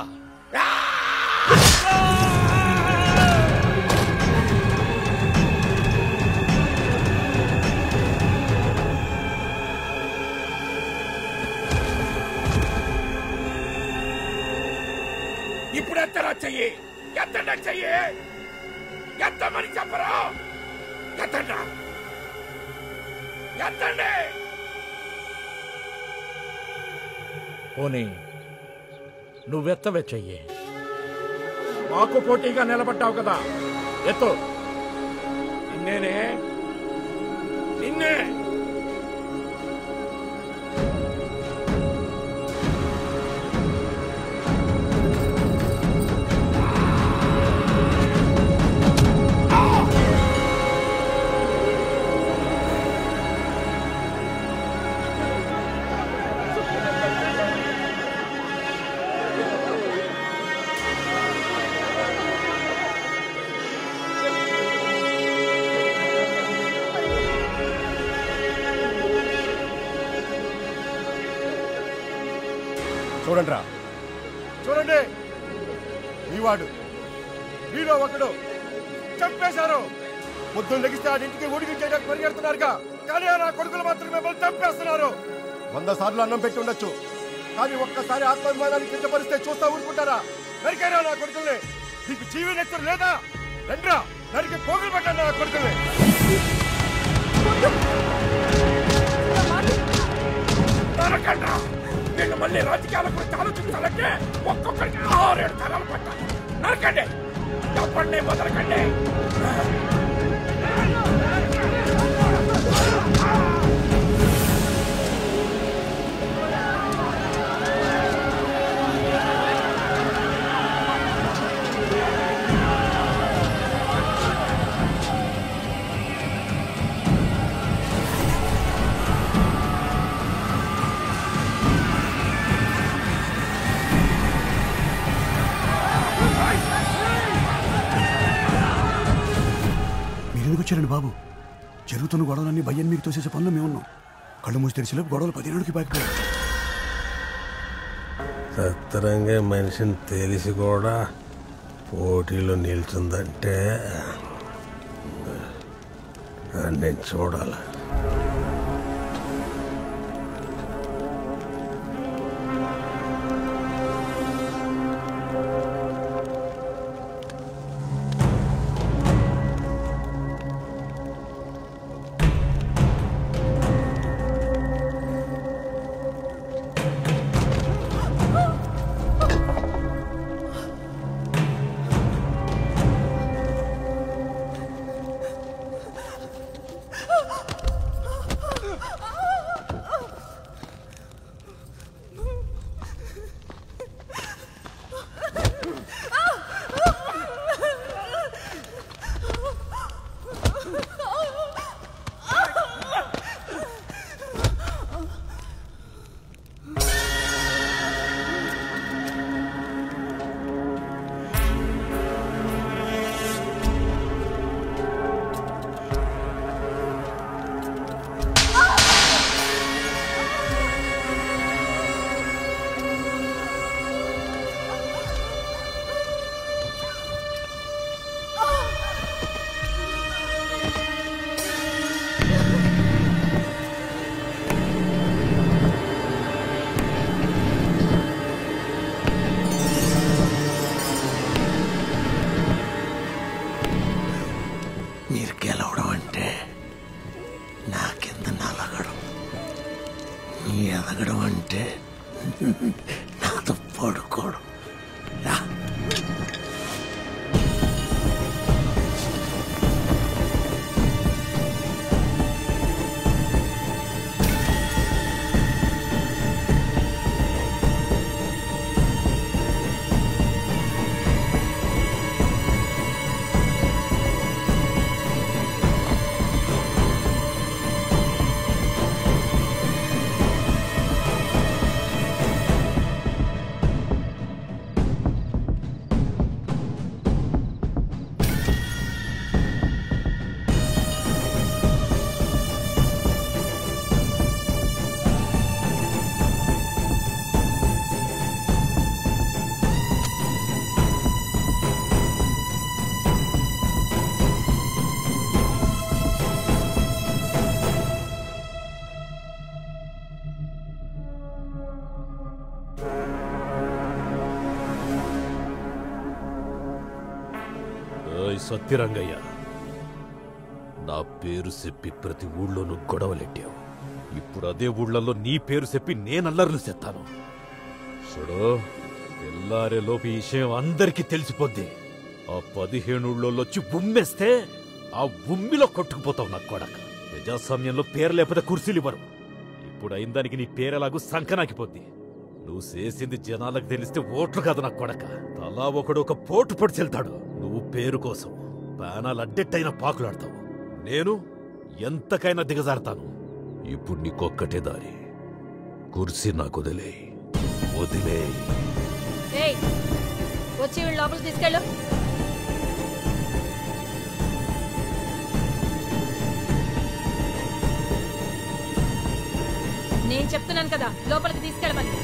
ఇప్పుడు ఎత్తరా చెయ్యి, ఎత్తండి చెయ్యి, ఎత్తమని చెప్పరా? ఎత్తండి, ఎత్తండి. పోనీ నువ్వెత్తవే చెయ్యి. మాకు పోటీగా నిలబడ్డావు కదా, ఎత్తు. నిన్నేనే, నిన్నే. చూడండి రా, చూడండి. మీ వాడు మీలో ఒకడు చంపేశారు. పొద్దున్న లెగిస్తే ఆ ఇంటికి ఉడికించేటట్టు పరిగెడుతున్నారుగా, కానీ నా కొడుకులు మాత్రం మిమ్మల్ని చంపేస్తున్నారు. 100 సార్లు అన్నం పెట్టి ఉండొచ్చు, కానీ ఒక్కసారి ఆత్మాభిమానాన్ని కించపరిస్తే చూస్తా ఊరుకుంటారా? నరికైనా నా కొడుకుల్ని. నీకు జీవి నెత్తరు లేదా? రండ్రా, నరికి పోగులు పెట్టండి నా కొడుకుల్ని. నేను మళ్ళీ రాజకీయాల గురించి ఆలోచించాలంటే ఒక్కొక్కరికి 6-7 తరాలు పట్టాలి. నరకండి, చెప్పండి, మొదలకండి. మీరెందుకు వచ్చారండి బాబు? జరుగుతున్న గొడవలన్నీ భయ్యన్ మీకు తోసేసే పనులు మేము ఉన్నాం. కళ్ళు మూసి తెరిచేలోపు గొడవలు 10 ఏళ్ళకి పాకిపోయాయి. సత్తరంగా మనిషిని తెలిసి కూడా పోటీలో నిల్చుందంటే నేను చూడాలి. మీరు గెలవడం అంటే నా కింద నలగడం, నీ ఎదగడం అంటే నాతో పడుకోవడం. రా. సత్యరంగయ్య, నా పేరు చెప్పి ప్రతి ఊళ్ళోనూ గొడవలెట్టావు. ఇప్పుడు అదే ఊళ్ళల్లో నీ పేరు చెప్పి నేనల్లర్లు చేస్తాను. చూడు, తెల్లారేలోపు ఈ విషయం అందరికీ తెలిసిపోద్ది. ఆ 15 ఊళ్ళోళ్ళొచ్చి ఉమ్మేస్తే ఆ ఉమ్మిలో కొట్టుకుపోతావు నా కొడక. ప్రజాస్వామ్యంలో పేరు లేకపోతే కుర్చీలు ఇవ్వరు. ఇప్పుడు అయిన దానికి నీ పేరెలాగూ సంకనాకిపోద్ది. నువ్వు చేసింది జనాలకు తెలిస్తే ఓట్లు కాదు నా కొడక. తలా ఒకడు ఒక పోటు పొడి చెల్తాడు. నువ్వు పేరు కోసం బాణాలు అడ్డెట్టయినా పాకులాడతావు. నేను ఎంతకైనా దిగజారుతాను. ఇప్పుడు నీకొక్కటే దారి, కుర్సీ నాకు వదిలే. వచ్చి వీళ్ళు లోపలికి తీసుకెళ్ళు. నేను చెప్తున్నాను కదా, లోపలికి తీసుకెళ్ళమని.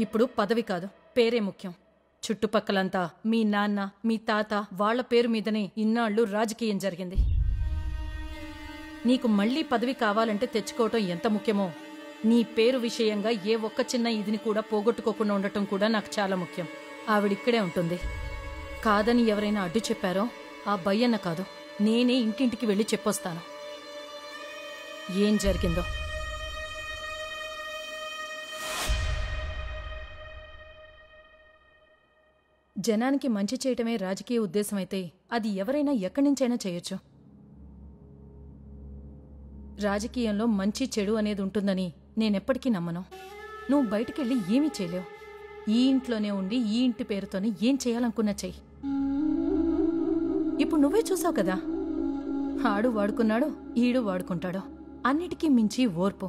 ఇప్పుడు పదవి కాదు, పేరే ముఖ్యం. చుట్టుపక్కలంతా మీ నాన్న, మీ తాత వాళ్ల పేరు మీదనే ఇన్నాళ్ళు రాజకీయం జరిగింది. నీకు మళ్లీ పదవి కావాలంటే తెచ్చుకోవటం ఎంత ముఖ్యమో, నీ పేరు విషయంగా ఏ ఒక్క చిన్న ఇదిని కూడా పోగొట్టుకోకుండా ఉండటం కూడా నాకు చాలా ముఖ్యం. ఆవిడిక్కడే ఉంటుంది. కాదని ఎవరైనా అడ్డు చెప్పారో ఆ భయ్యన్న కాదు, నేనే ఇంటింటికి వెళ్ళి చెప్పొస్తాను ఏం జరిగిందో. జనానికి మంచి చేయటమే రాజకీయ ఉద్దేశమైతే అది ఎవరైనా ఎక్కడి నుంచైనా చేయొచ్చు. రాజకీయంలో మంచి చెడు అనేది ఉంటుందని నేనెప్పటికీ నమ్మను. నువ్వు బయటికెళ్ళి ఏమీ చేయలేవు. ఈ ఇంట్లోనే ఉండి ఈ ఇంటి పేరుతోనే ఏం చేయాలనుకున్నా చెయ్యి. ఇప్పుడు నువ్వే చూసావు కదా, ఆడు వాడుకున్నాడు, ఈడు వాడుకుంటాడు. అన్నిటికీ మించి ఓర్పు.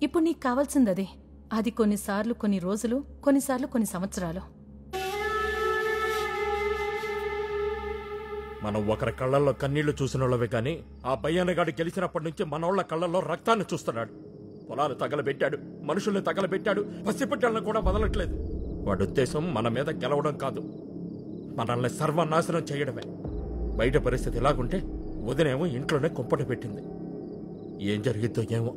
ఇప్పుడు నీకు కావాల్సిందదే. అది కొన్నిసార్లు కొన్ని రోజులు, కొన్నిసార్లు కొన్ని సంవత్సరాలు. మనం ఒకరి కళ్ళల్లో కన్నీళ్లు చూసినోళ్ళవే కానీ ఆ బయ్యన్నగాడు గెలిచినప్పటి నుంచి మనోళ్ల కళ్ళల్లో రక్తాన్ని చూస్తున్నాడు. పొలాలు తగలబెట్టాడు, మనుషుల్ని తగలబెట్టాడు, పసిపిట్టలను కూడా వదలట్లేదు. వాడి ఉద్దేశం మన మీద గెలవడం కాదు, మనల్ని సర్వనాశనం చేయడమే. బయట పరిస్థితి ఎలాగుంటే వదినేమో ఇంట్లోనే కుంపటి పెట్టింది. ఏం జరిగిద్దో ఏమో.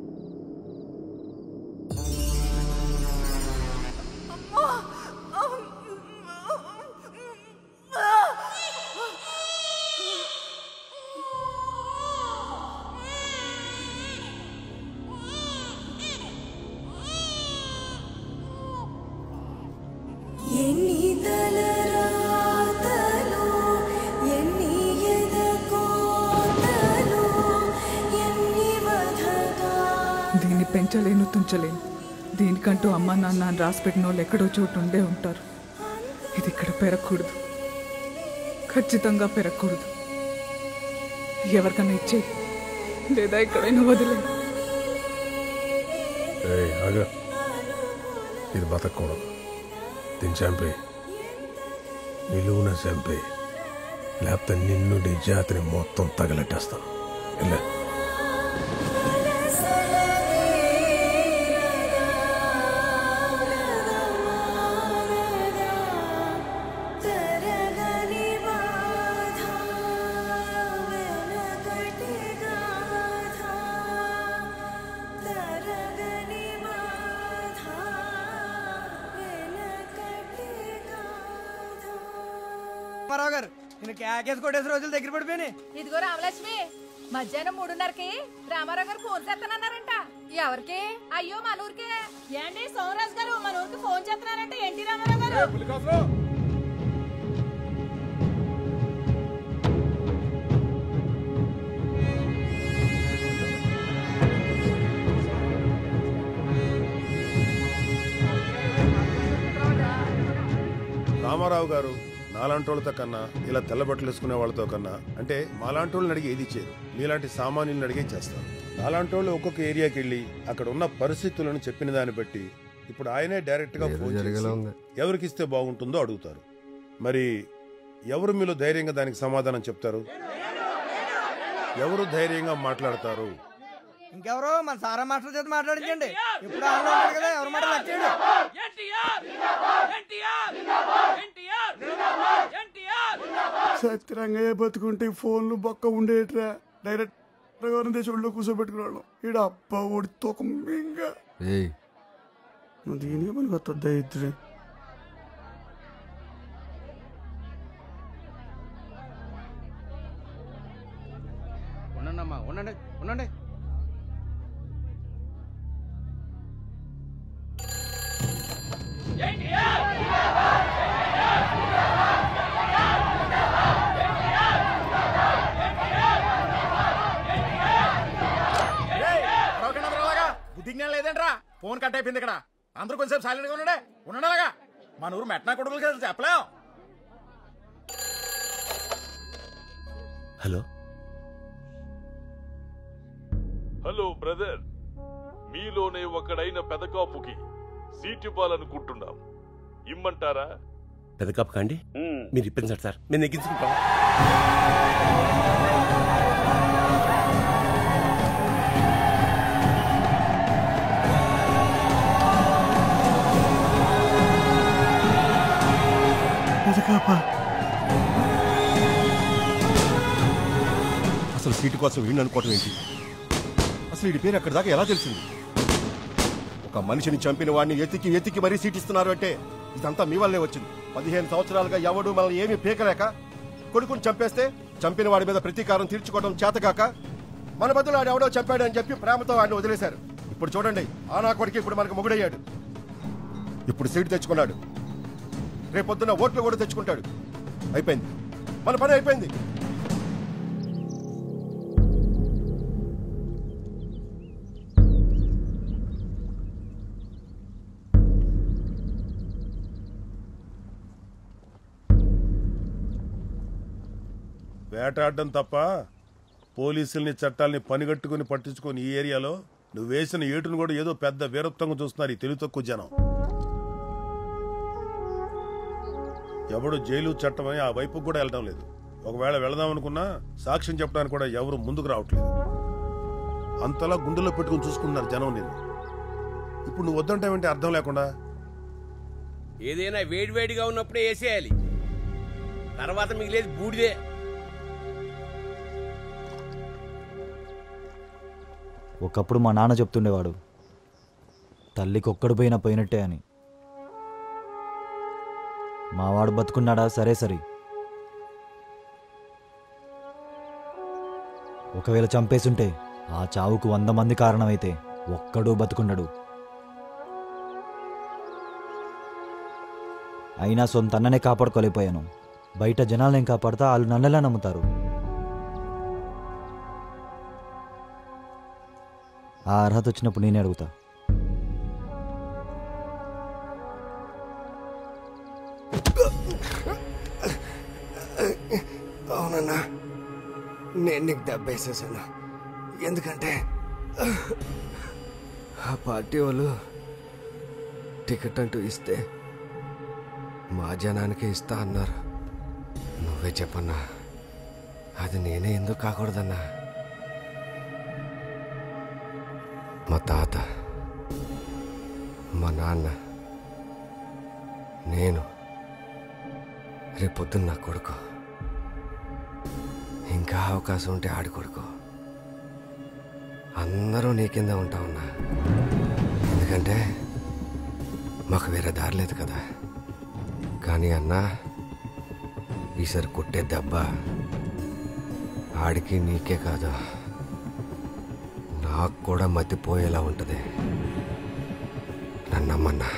దీన్ని పెంచలేను తుంచలేను. దీనికంటూ అమ్మ నాన్న అని రాసిపెట్టిన వాళ్ళు ఎక్కడో చోటు ఉండే ఉంటారు. ఇది ఇక్కడ పెరగకూడదు, ఖచ్చితంగా పెరగకూడదు. ఎవరికన్నా ఇచ్చే లేదా ఎక్కడైనా వదిలే. ఇది బతకూడదు. దీన్ని చంపే, నిలువున చంపే, లేకపోతే నిన్ను నీ జాతిని మొత్తం తగలెట్టేస్తాను. ఇలా రామారావు గారు నేను కేకేసి కొట్టేసి రోజులు దగ్గర పడిపోయినాయి. ఇదిగో రామలక్ష్మి, మధ్యాహ్నం 3:30కి రామారావు గారు ఫోన్ చేస్తున్నారంట. ఎవరికి? అయ్యో మన ఊరికే. ఏంటి సోమరాజు గారు మన ఊరికి ఫోన్ చేస్తున్నారంట. ఏంటి రామారావు గారు? రామారావు గారు నాలాంటి వాళ్ళతో కన్నా ఇలా తెల్లబట్టలు వేసుకునే వాళ్ళతో కన్నా అంటే మాలాంటి వాళ్ళని అడిగి ఏది ఇచ్చారు, మీలాంటి సామాన్యులను అడిగే చేస్తారు. నాలాంటి వాళ్ళు ఒక్కొక్క ఏరియాకి వెళ్ళి అక్కడ ఉన్న పరిస్థితులను చెప్పిన దాన్ని బట్టి ఇప్పుడు ఆయనే డైరెక్ట్ గా ఫోన్ చేసి ఎవరికి ఇస్తే బాగుంటుందో అడుగుతారు. మరి ఎవరు మీలో ధైర్యంగా దానికి సమాధానం చెప్తారు? ఎవరు ధైర్యంగా మాట్లాడతారు? ఇంకెవరో మన సారా మాస్టర్ చేత మాట్లాడించండి. ఇప్పుడు ఆన్లో ఉంటాడు కదా, ఎవరు మాట నచ్చేయండి. సత్యరంగయ్య బతుకుంటే ఫోన్లు బొక్క ఉండేట్రా. డైరెక్ట్ గా దేశంలో కూర్చోబెట్టుకున్నాడు. ఈడ అబ్బా ఓడి తూకం ఇంకా దీనికి మనకు వస్తుందా ఇద్దరు. ఉండండి ఉండండి ఉండండి. బుద్ధిజ్ఞానం లేదంట్రా. ఫోన్ కట్ అయిపోయింది. ఇక్కడ అందరూ కొంచెం సైలెంట్ గా ఉండడాగా. మన ఊరు మెట్నా కొడుకులు కదా, చెప్పలేం. హలో హలో బ్రదర్, మీలోనే ఒకడైన పెదకాపుకి సీట్ ఇవ్వాలనుకుంటున్నాం. ఇమ్మంటారా? పెదకాపు కాండి, మీరు ఇప్పించండి సార్, మేము నెగ్గించుకుంటాం. అసలు సీటు కోసం వీడిని అనుకోవటం ఏంటి? అసలు వీడి పేరు అక్కడి దాకా ఎలా తెలిసింది? ఒక మనిషిని చంపిన వాడిని ఎతికి ఎతికి మరీ సీట్ ఇస్తున్నారు అంటే ఇదంతా మీ వల్లే వచ్చింది. 15 సంవత్సరాలుగా ఎవడు మనల్ని ఏమీ పీకలేక కొడుకుని చంపేస్తే చంపిన వాడి మీద ప్రతీకారం తీర్చుకోవడం చేతగాక మన బదులు ఆడు ఎవడో చంపాడు అని చెప్పి ప్రేమతో వాడిని వదిలేశారు. ఇప్పుడు చూడండి, ఆ నా కొడుకు ఇప్పుడు మనకు మొగుడయ్యాడు. ఇప్పుడు సీటు తెచ్చుకున్నాడు, రేపొద్దున ఓట్లు కూడా తెచ్చుకుంటాడు. అయిపోయింది, మన పని అయిపోయింది. వేటాడడం తప్ప పోలీసుల్ని చట్టాలని పనిగట్టుకుని పట్టించుకొని ఈ ఏరియాలో నువ్వు వేసిన ఏటును కూడా ఏదో పెద్ద వీరత్వంగా చూస్తున్నారు ఈ తెలివి తక్కువ జనం. ఎవడు జైలు చట్టమని ఆ వైపుకు కూడా వెళ్ళడం లేదు. ఒకవేళ వెళదామనుకున్నా సాక్ష్యం చెప్పడానికి కూడా ఎవరు ముందుకు రావట్లేదు. అంతలా గుండెలో పెట్టుకుని చూసుకుంటున్నారు జనం నేను. ఇప్పుడు నువ్వు వద్దంటావేంటి అర్థం లేకుండా? ఏదైనా వేడివేడిగా ఉన్నప్పుడే వేసేయాలి, తర్వాత మిగిలేదు బూడిదే. ఒకప్పుడు మా నాన్న చెప్తుండేవాడు, తల్లికి ఒక్కడు పోయినా పోయినట్టే అని. మావాడు బతుకున్నాడా సరే సరే, ఒకవేళ చంపేసుంటే ఆ చావుకు 100 మంది కారణమైతే ఒక్కడూ బతుకుండడు. అయినా సొంత అన్ననే కాపాడుకోలేకపోయాను. బయట జనాలనేం కాపాడుతా వాళ్ళు నన్నెలా నమ్ముతారు? ఆ అర్హత వచ్చినప్పుడు నేనే అడుగుతా. అవునన్నా, నేను నీకు దెబ్బేసేసాను. ఎందుకంటే ఆ పార్టీ వాళ్ళు టికెట్ అంటూ ఇస్తే మా జనానికి ఇస్తా అన్నారు. నువ్వే చెప్పన్నా, అది నేనే ఎందుకు కాకూడదన్నా? మా తాత, మా నాన్న, నేను, రేపొద్దున్న నా కొడుకు, ఇంకా అవకాశం ఉంటే ఆడి కొడుకు, అందరూ నీ కింద ఉంటామన్నా. ఎందుకంటే మాకు వేరే దారి లేదు కదా. కానీ అన్నా, ఈసారి కొట్టే దెబ్బ ఆడికి నీకే కాదు, నాకు కూడా మతిపోయేలా ఉంటుంది. నన్నమ్మన్నా.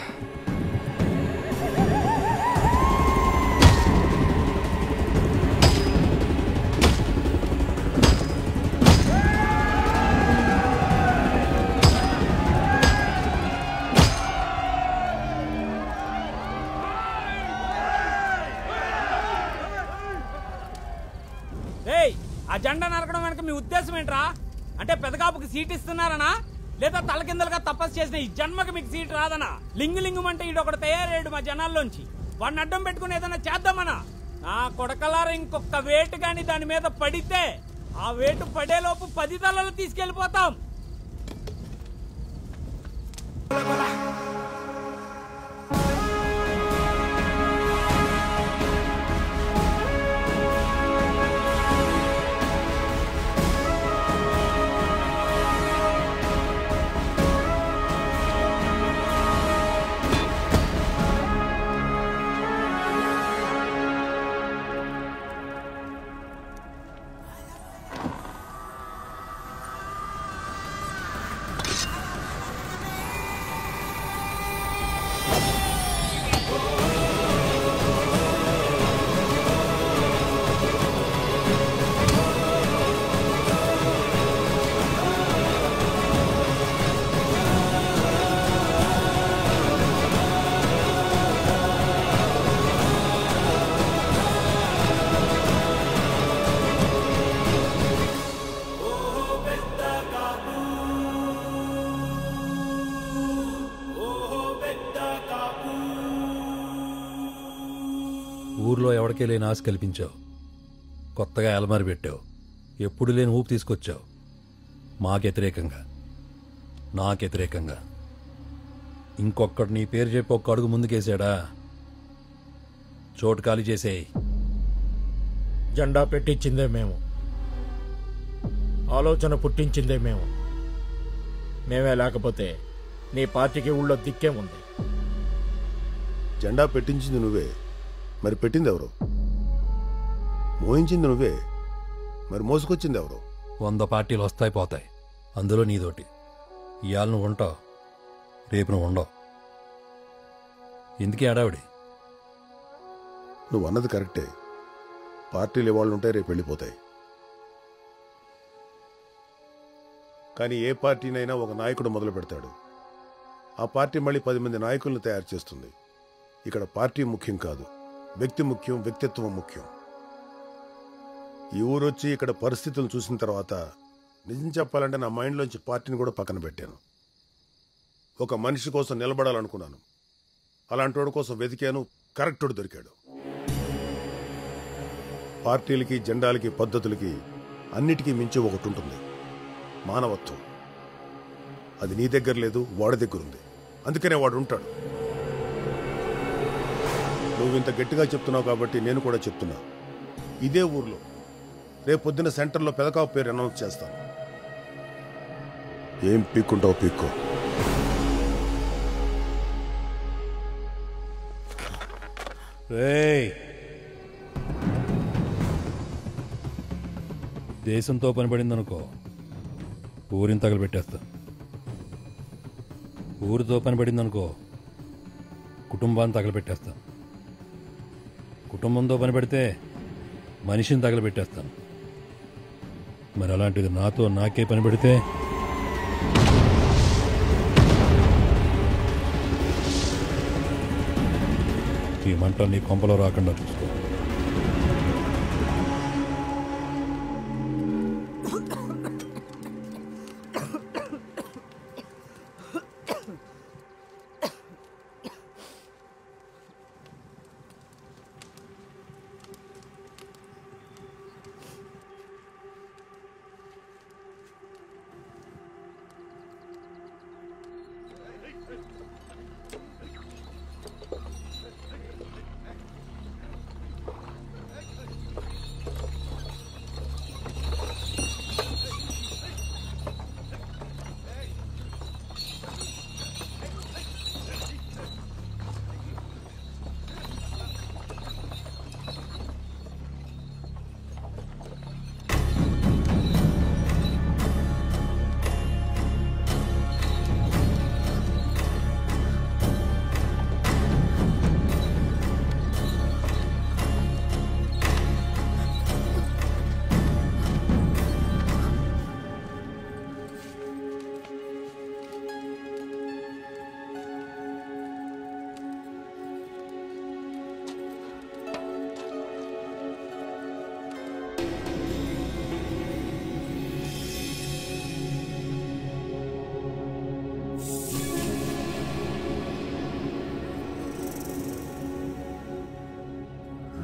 ఆ జెండా నరకడం వెనక మీ ఉద్దేశం ఏంట్రా? అంటే పెదకాపుకి సీట్ ఇస్తున్నారనా, లేదా తలకిందలుగా తపస్సు చేసిన ఈ జన్మకి మీకు సీట్ రాదనా? లింగు లింగమంటే ఈడొకటి తయారయ్యాడు మా జనాల్లోంచి. వాడిని అడ్డం పెట్టుకుని ఏదైనా చేద్దామనా? నా కొడకలారా ఇంకొక వేటు గాని దాని మీద పడితే ఆ వేటు పడేలోపు 10 తలలు తీసుకెళ్లిపోతాం. ఊర్లో ఎవరికే లేని ఆశ కల్పించావు. కొత్తగా అలమారి పెట్టావు. ఎప్పుడు లేని ఊపు తీసుకొచ్చావు. మాకు వ్యతిరేకంగా, నాకు వ్యతిరేకంగా. ఇంకొక్కడు నీ పేరు చెప్పి ఒక్క అడుగు ముందుకేసాడా? చోటు ఖాళీ చేసేయి. జెండా పెట్టించిందే మేము, ఆలోచన పుట్టించిందే మేము. మేమే లేకపోతే నీ పార్టీకి ఊళ్ళో దిక్కే ఉంది. జెండా పెట్టించింది నువ్వే, మరి పెట్టింది ఎవరు? మోయించింది నువ్వే, మరి మోసుకొచ్చింది ఎవరు? 100 పార్టీలు వస్తాయి పోతాయి, అందులో నీదోటి. ఇవాళ నువ్వు ఉంటావు, రేపు నువ్వు ఉండవు. ఎందుకే అడావిడి? నువ్వు అన్నది కరెక్టే. పార్టీలు ఇవాళ ఉంటాయి, రేపు వెళ్ళిపోతాయి. కానీ ఏ పార్టీనైనా ఒక నాయకుడు మొదలు పెడతాడు. ఆ పార్టీ మళ్ళీ 10 మంది నాయకులను తయారు చేస్తుంది. ఇక్కడ పార్టీ ముఖ్యం కాదు, వ్యక్తి ముఖ్యం, వ్యక్తిత్వం ముఖ్యం. ఈ ఊరొచ్చి ఇక్కడ పరిస్థితులను చూసిన తర్వాత నిజం చెప్పాలంటే నా మైండ్లోంచి పార్టీని కూడా పక్కన పెట్టాను. ఒక మనిషి కోసం నిలబడాలనుకున్నాను. అలాంటి వాడి కోసం వెతికాను, కరెక్టుడు దొరికాడు. పార్టీలకి జెండాలకి పద్ధతులకి అన్నిటికీ మించి ఒకటి ఉంటుంది, మానవత్వం. అది నీ దగ్గర లేదు, వాడి దగ్గర ఉంది. అందుకనే వాడు ఉంటాడు. నువ్వు ఇంత గట్టిగా చెప్తున్నావు కాబట్టి నేను కూడా చెప్తున్నా. ఇదే ఊర్లో రేపొద్దున సెంటర్లో పెదకావు పేరు అనౌన్స్ చేస్తాను. ఏం పీక్కుంటావు పీక్కో. దేశంతో పనిపడిందనుకో ఊరిని తగలబెట్టేస్తా. ఊరితో పనిపడిందనుకో కుటుంబాన్ని తగలబెట్టేస్తా. కుటుంబంతో పనిపడితే మనిషిని తగలబెట్టేస్తాను. మరి అలాంటిది నాతో నాకే పనిపడితే ఈ మంట నీ కొంపలో రాకుండా చూసుకో.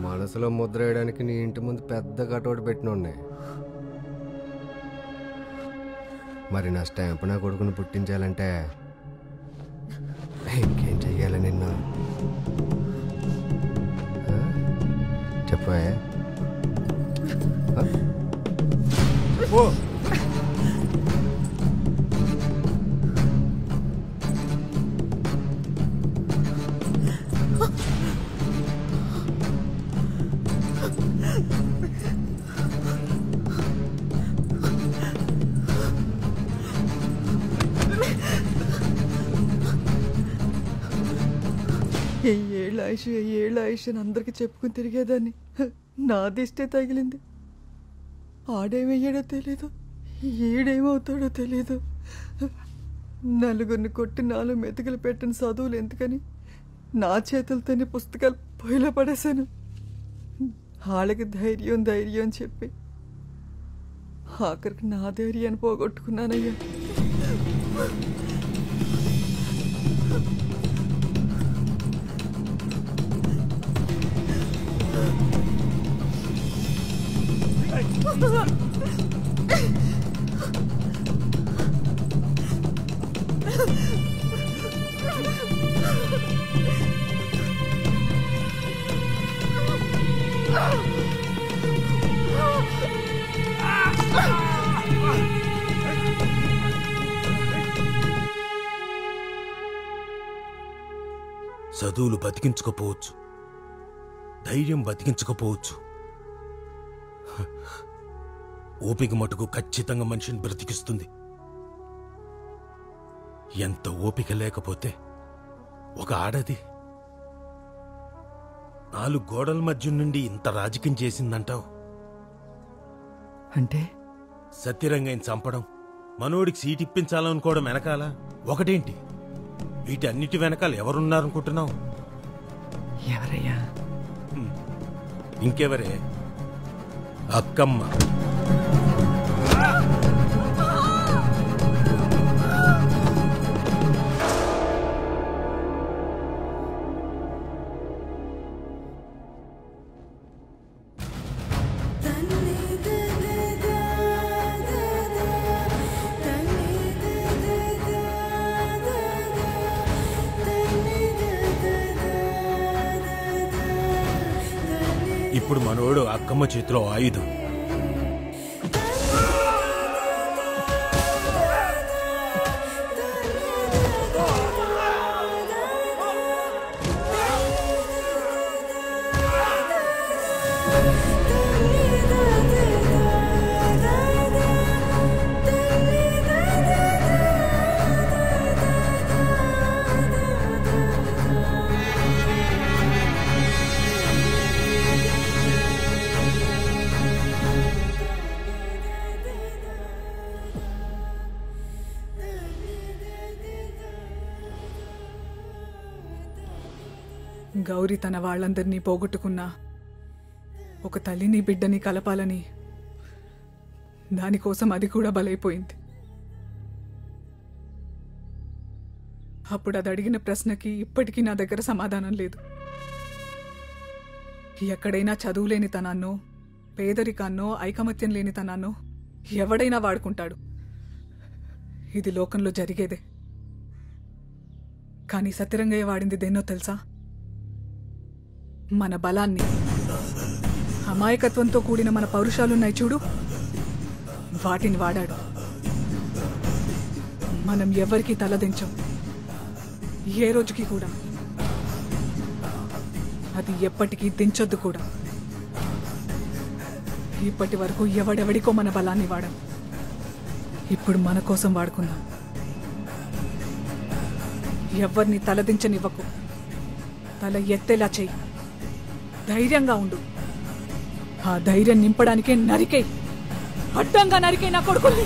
మనసులో ముద్ర వేయడానికి నీ ఇంటి ముందు పెద్ద కటౌట్ పెట్టినోడ్నే. మరి నా స్టాంప్ నా కొడుకుని పుట్టించాలంటే ఇంకేం చెయ్యాలి నిన్ను చెప్పే? ఏళ్ళ ఆయుష్ అని అందరికి చెప్పుకుని తిరిగేదాన్ని. నా దిష్టే తగిలింది. ఆడేమయ్యాడో తెలీదు, ఈడేమవుతాడో తెలీదు. నలుగురిని కొట్టి 4 మెతుకులు పెట్టిన చదువులు ఎందుకని నా చేతులతోనే పుస్తకాలు పొయ్యిలో పడేశాను. వాళ్ళకి ధైర్యం చెప్పి ఆఖరికి నా ధైర్యాన్ని పోగొట్టుకున్నానయ్యా. చదువులు బతికించకపోవచ్చు, ధైర్యం బతికించకపోవచ్చు, ఓపిక మటుకు ఖచ్చితంగా మనిషిని బ్రతికిస్తుంది. ఎంత ఓపిక లేకపోతే ఒక ఆడది 4 గోడల మధ్య నుండి ఇంత రాజకీయం చేసిందంటావు? అంటే సత్యరంగని చంపడం, మనోడికి సీట్ ఇప్పించాలనుకోవడం వెనకాల ఒకటేంటి? వీటన్నిటి వెనకాల ఎవరున్నారనుకుంటున్నావు? ఎవరయ్యా? ఇంకెవరే? అక్కమ్మ. ఇప్పుడు మనోడు అక్కమ్మ చేతిలో ఆయుధం. గౌరీ తన వాళ్ళందరినీ పోగొట్టుకున్నా ఒక తల్లిని బిడ్డని కలపాలని దానికోసం అది కూడా బలైపోయింది. అప్పుడు అది అడిగిన ప్రశ్నకి ఇప్పటికీ నా దగ్గర సమాధానం లేదు. ఎక్కడైనా చదువు లేని తనాన్నో, పేదరికాన్నో, ఐకమత్యం లేని తనాన్నో ఎవడైనా వాడుకుంటాడు. ఇది లోకంలో జరిగేదే. కానీ సత్యరంగయ్య వాడింది దేన్నో తెలుసా? మన బలాన్ని. అమాయకత్వంతో కూడిన మన పౌరుషాలున్నాయి చూడు, వాటిని వాడాడు. మనం ఎవరికీ తలదించం, ఏ రోజుకి కూడా. అది ఎప్పటికీ దించొద్దు కూడా. ఇప్పటి వరకు ఎవడెవడికో మన బలాన్ని వాడాం. ఇప్పుడు మన కోసం వాడుకుందాం. ఎవరిని తలదించనివ్వకు. తల ఎత్తేలా చెయ్యి. ధైర్యంగా ఉండు. ఆ ధైర్యం నింపడానికే నరికే, అడ్డంగా నరికే నా కొడుకుల్ని.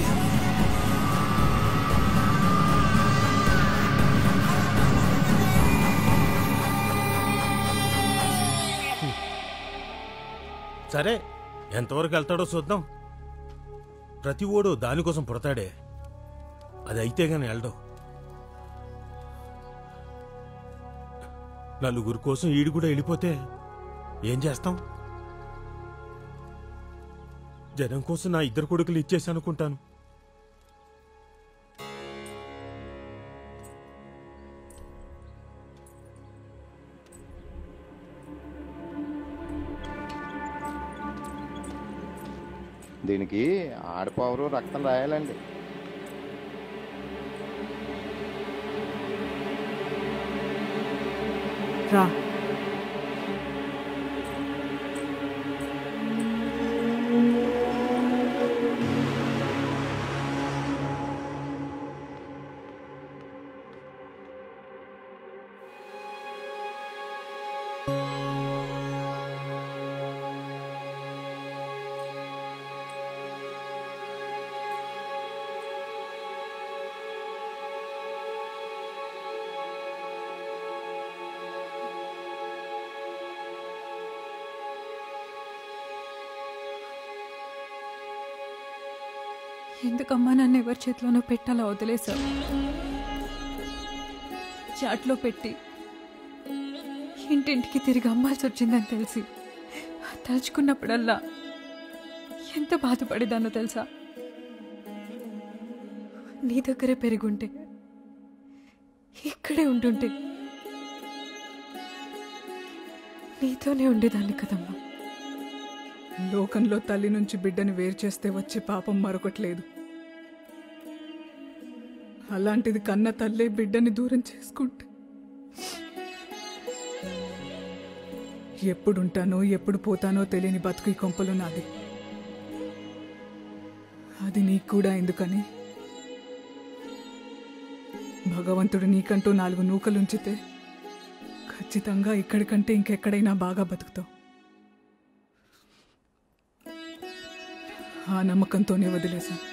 సరే, ఎంతవరకు వెళ్తాడో చూద్దాం. ప్రతి ఓడు దానికోసం పుడతాడే, అది అయితే గాని వెళ్ళడం. నలుగురు కోసం ఈడు కూడా వెళ్ళిపోతే ఏం చేస్తాం? జనం కోసం నా ఇద్దరు కొడుకులు ఇచ్చేసి అనుకుంటాను. దీనికి ఆడపవరు రక్తం రాయాలండి. రా. ఎందుకమ్మా నన్ను ఎవరి చేతిలోనో పెట్టాలో వదిలేశావు. చాట్లో పెట్టి ఇంటింటికి తిరిగి అమ్మాల్సి వచ్చిందని తెలిసి తలుచుకున్నప్పుడల్లా ఎంత బాధపడేదానో తెలుసా? నీ దగ్గరే పెరుగుంటే, ఇక్కడే ఉంటుంటే నీతోనే ఉండేదాన్ని కదమ్మా. లోకంలో తల్లి నుంచి బిడ్డని వేరు చేస్తే వచ్చే పాపం మరొకట్లేదు. అలాంటిది కన్న తల్లే బిడ్డని దూరం చేసుకుంటే ఎప్పుడుంటానో ఎప్పుడు పోతానో తెలియని బతుకు ఈ కొంపలు నాది. అది నీకు కూడా ఎందుకని? భగవంతుడు నీకంటూ 4 నూకలుంచితే ఖచ్చితంగా ఇక్కడికంటే ఇంకెక్కడైనా బాగా బతుకుతావు. ఆ నమ్మకంతోనే వదిలేశాను.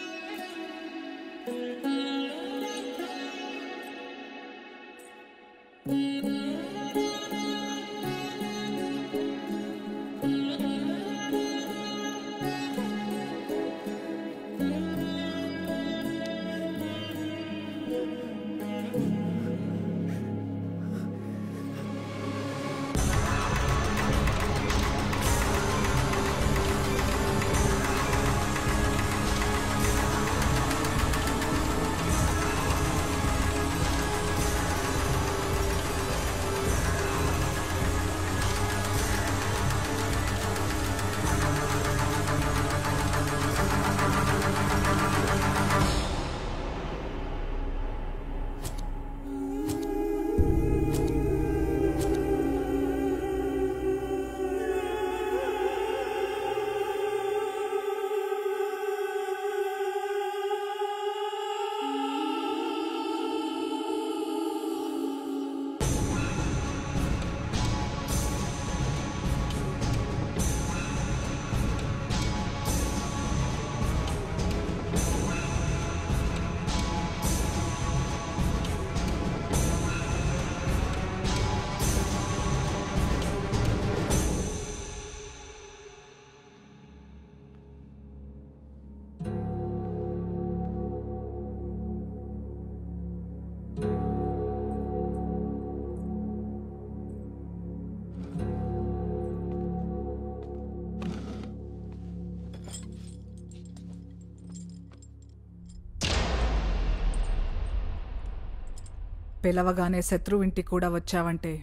పిలవగానే శత్రువింటికి కూడా వచ్చావంటే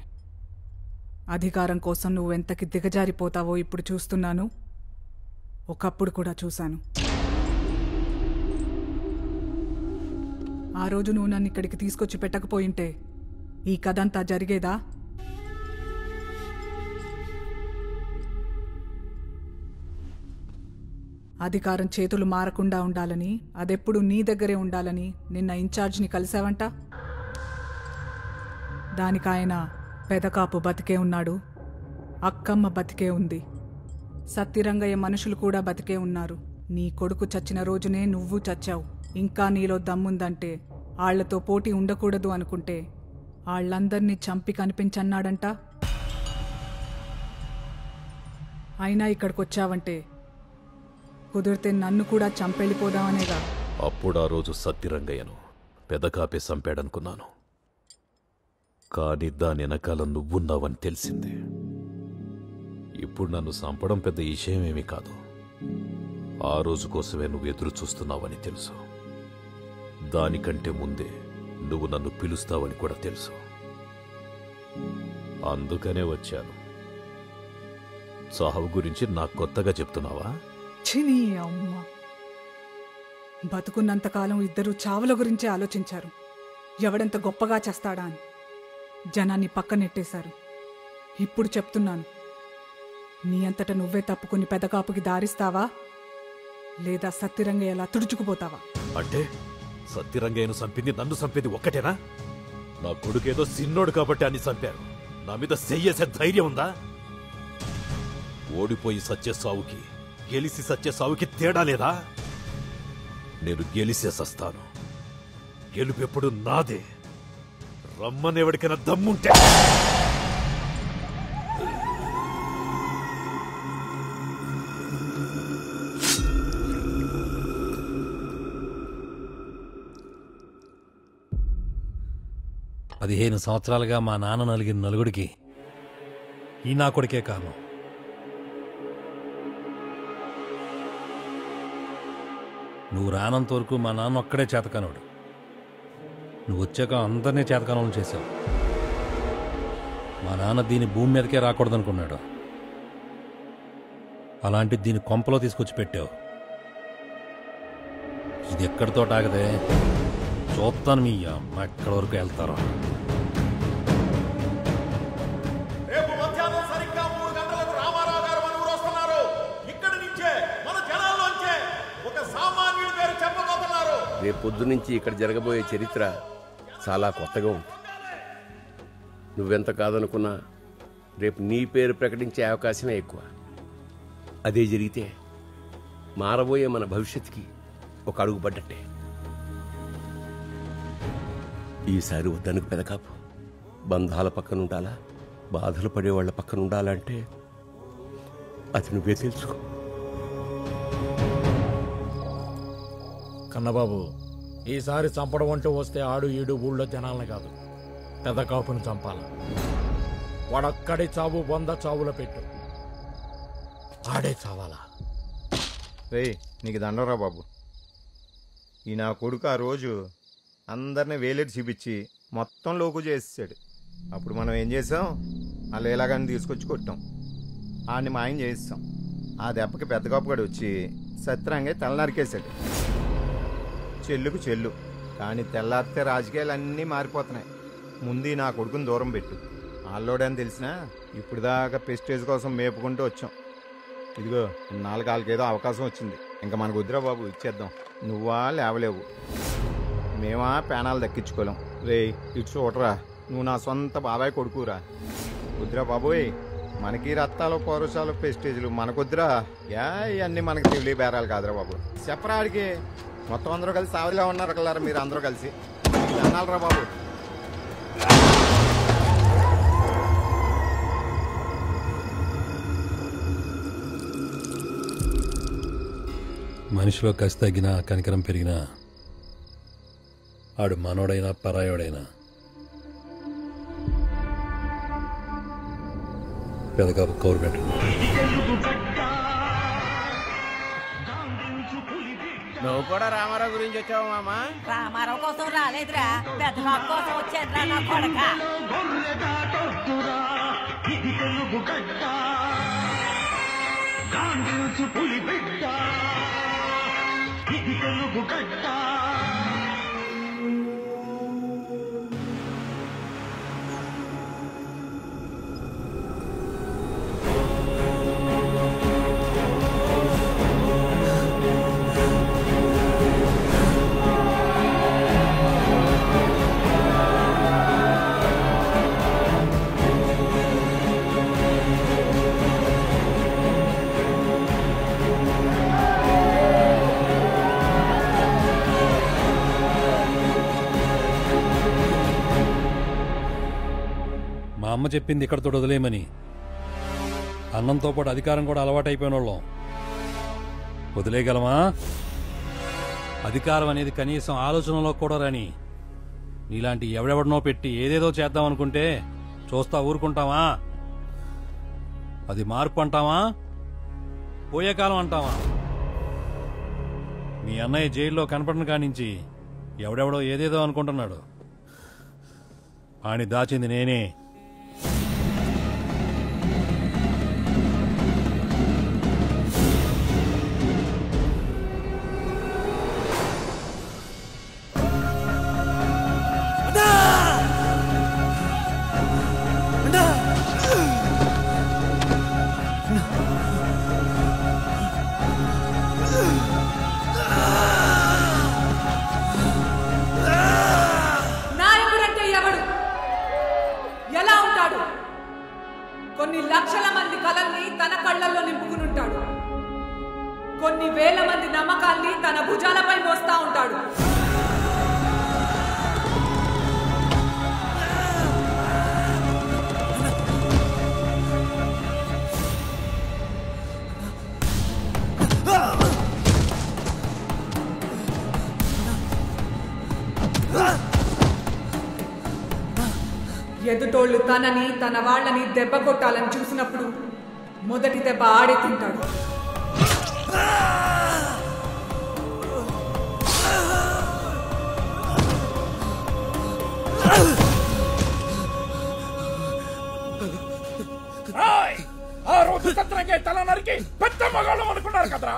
అధికారం కోసం నువ్వెంతకి దిగజారిపోతావో ఇప్పుడు చూస్తున్నాను, ఒకప్పుడు కూడా చూశాను. ఆ రోజు నువ్వు నన్ను ఇక్కడికి తీసుకొచ్చి పెట్టకపోయింటే ఈ కథంతా జరిగేదా? అధికారం చేతులు మారకుండా ఉండాలని, అదెప్పుడు నీ దగ్గరే ఉండాలని నిన్న ఇన్ఛార్జ్ని కలిసావంట. దానికాయన పెదకాపు బతికే ఉన్నాడు, అక్కమ్మ బతికే ఉంది, సత్తిరంగయ్య మనుషులు కూడా బతికే ఉన్నారు. నీ కొడుకు చచ్చిన రోజునే నువ్వు చచ్చావు. ఇంకా నీలో దమ్ముందంటే, ఆళ్లతో పోటీ ఉండకూడదు అనుకుంటే ఆళ్లందర్నీ చంపి కనిపించన్నాడంట. అయినా ఇక్కడికొచ్చావంటే కుదిరితే నన్ను కూడా చంపెళ్ళిపోదామనేగా. అప్పుడు ఆ రోజు సత్తిరంగయ్యను పెదకాపే చంపాడనుకున్నాను, కానీ దాని వెనకాల నువ్వున్నావని తెలిసింది. ఇప్పుడు నన్ను చంపడం పెద్ద విషయమేమీ కాదు. ఆ రోజు కోసమే నువ్వు ఎదురు చూస్తున్నావని తెలుసు. దానికంటే ముందే నువ్వు నన్ను పిలుస్తావని కూడా తెలుసు. అందుకనే వచ్చాను. చావు గురించి నాకు కొత్తగా చెప్తున్నావా? చిని అమ్మ, బతుకున్నంతకాలం ఇద్దరూ చావుల గురించే ఆలోచించారు. ఎవడెంత గొప్పగా చేస్తాడా అని జనాన్ని పక్కనెట్టేశారు. ఇప్పుడు చెప్తున్నాను, నీ అంతట నువ్వే తప్పుకుని పెదకాపుకి దారిస్తావా, లేదా సత్తిరంగయ్యలా తుడుచుకుపోతావా? అంటే సత్తిరంగయ్యను చంపింది నన్ను చంపేది ఒక్కటేనా? నా కొడుకేదో సిన్నోడు కాబట్టి అని చంపారు. నా మీద చెయ్యేసే ధైర్యం ఉందా? ఓడిపోయి సచ్చే సావుకి, గెలిసి సచ్చే సావుకి తేడా లేదా? నేను గెలిసే సస్తాను. గెలుపెప్పుడు నాదే. రమ్మనెవడికైనా దమ్ముంటే. పదిహేను సంవత్సరాలుగా మా నాన్న నలిగిన నలుగుడికి ఈ నా కొడుకే కారణం. నువ్వు రానంత వరకు మా నాన్న ఒక్కడే చేతకానోడు. నువ్వు వచ్చాక అందరినీ చేతకానం చేశావు. మా నాన్న దీని భూమి మీదకే రాకూడదనుకున్నాడు. అలాంటి దీని కొంపలో తీసుకొచ్చి పెట్టావు. ఇది ఎక్కడితో ఆగదే, చూస్తాను మీ అమ్మ ఎక్కడి వరకు వెళ్తారో. రేపు మధ్యాహ్నం సరిగ్గా 3 గంటలకు రామారావు గారు మన ఊరు వస్తున్నారు. ఇక్కడి నుంచే మన జనాల్లోంచే ఒక సామాన్యుడి పేరు చెప్పబోతున్నారు. రేపు పొద్దు నుంచి ఇక్కడ జరగబోయే చరిత్ర చాలా కొత్తగా ఉంటుంది. నువ్వెంత కాదనుకున్నా రేపు నీ పేరు ప్రకటించే అవకాశమే ఎక్కువ. అదే జరిగితే మారబోయే మన భవిష్యత్తుకి ఒక అడుగు పడ్డట్టే. ఈసారి వద్దనుకు పెదకాపు. బంధాల పక్కన ఉండాలా, బాధలు పడేవాళ్ల పక్కన ఉండాలంటే అది నువ్వే తెలుసుకో. కన్నబాబు, ఈసారి చంపడం అంటూ వస్తే ఆడు ఈడు ఊళ్ళో జనాలని కాదు, పెదకాపును చంపాల. వాడక్కడి చావు 100 చావుల పెట్టు. ఆడే చావాలా? రే, నీకు దండరా బాబు. ఈ నా కొడుకు ఆ రోజు అందరినీ వేలెట్టి చూపించి మొత్తం లోకు చేసేసాడు. అప్పుడు మనం ఏం చేసాం? ఆ లేలాగాన్ని తీసుకొచ్చి కొట్టాం, ఆడిని మాయం చేయిస్తాం. ఆ దెబ్బకి పెద్ద కాపుగాడు వచ్చి సత్రంగా తల నరికేశాడు. చెల్లుకు చెల్లు. కానీ తెల్లారితే రాజకీయాలు అన్నీ మారిపోతున్నాయి. ముందు నా కొడుకుని దూరం పెట్టు. ఆల్లోడని తెలిసినా ఇప్పుడు దాకా ప్రెస్టేజ్ కోసం మేపుకుంటూ వచ్చాం. ఇదిగో 4 ఏదో అవకాశం వచ్చింది. ఇంకా మనకు వద్దురా బాబు, ఇచ్చేద్దాం. నువ్వా లేవలేవు, మేమా పేనాలు దక్కించుకోలేం. రే ఇటు చూడరా, నువ్వు నా సొంత బాబాయ్ కొడుకురా. వద్దురా బాబోయ్, మనకి రత్తాలు పౌరుషాలు ప్రెస్టేజ్లు మనకొద్దురా. ఇవన్నీ మనకి తెలియ బేరాలు కాదురా బాబు. చెప్పరా ఆడికి, మొత్తం అందరూ కలిసి సావిలా ఉన్నారు కలరా మీరు అందరూ కలిసి. అన్నాలరా బాబు. మనిషిలో కసి తగ్గినా, కనికరం పెరిగినా, ఆడు మనోడైనా పరాయోడైనా పెదకాపు కౌరు పెట్టు. నువ్వు కూడా రామారావు గురించి వచ్చావు మామా? రామారావు కోసం రాలేదురా, పెద్ద బాబు కోసం వచ్చానురా నా కొడక. అమ్మ చెప్పింది ఇక్కడతో వదిలేయమని. అన్నంతో పాటు అధికారం కూడా అలవాటైపోయిన వాళ్ళం వదిలేయగలమా? అధికారం అనేది కనీసం ఆలోచనలో కూడా రాని నీలాంటి ఎవడెవడనో పెట్టి ఏదేదో చేద్దామనుకుంటే చూస్తా ఊరుకుంటావా? అది మార్పు అంటావా, పోయే కాలం అంటావా? మీ అన్నయ్య జైల్లో కనపడిన కానించి ఎవడెవడో ఏదేదో అనుకుంటున్నాడు. ఆని దాచింది నేనే. కొన్ని లక్షల మంది కలల్ని తన కళ్ళల్లో నింపుకునుంటాడు. కొన్ని వేల మంది నమ్మకాల్ని తన భుజాలపై మోస్తా ఉంటాడు. ఎదుటోళ్లు తనని తన వాళ్ళని దెబ్బ కొట్టాలని చూసినప్పుడు మొదటి దెబ్బ ఆడే తింటాడు. ఆ రోజు సత్రంగా తల నరికి పెద్ద మగాళ్ళం అనుకున్నారు కదరా.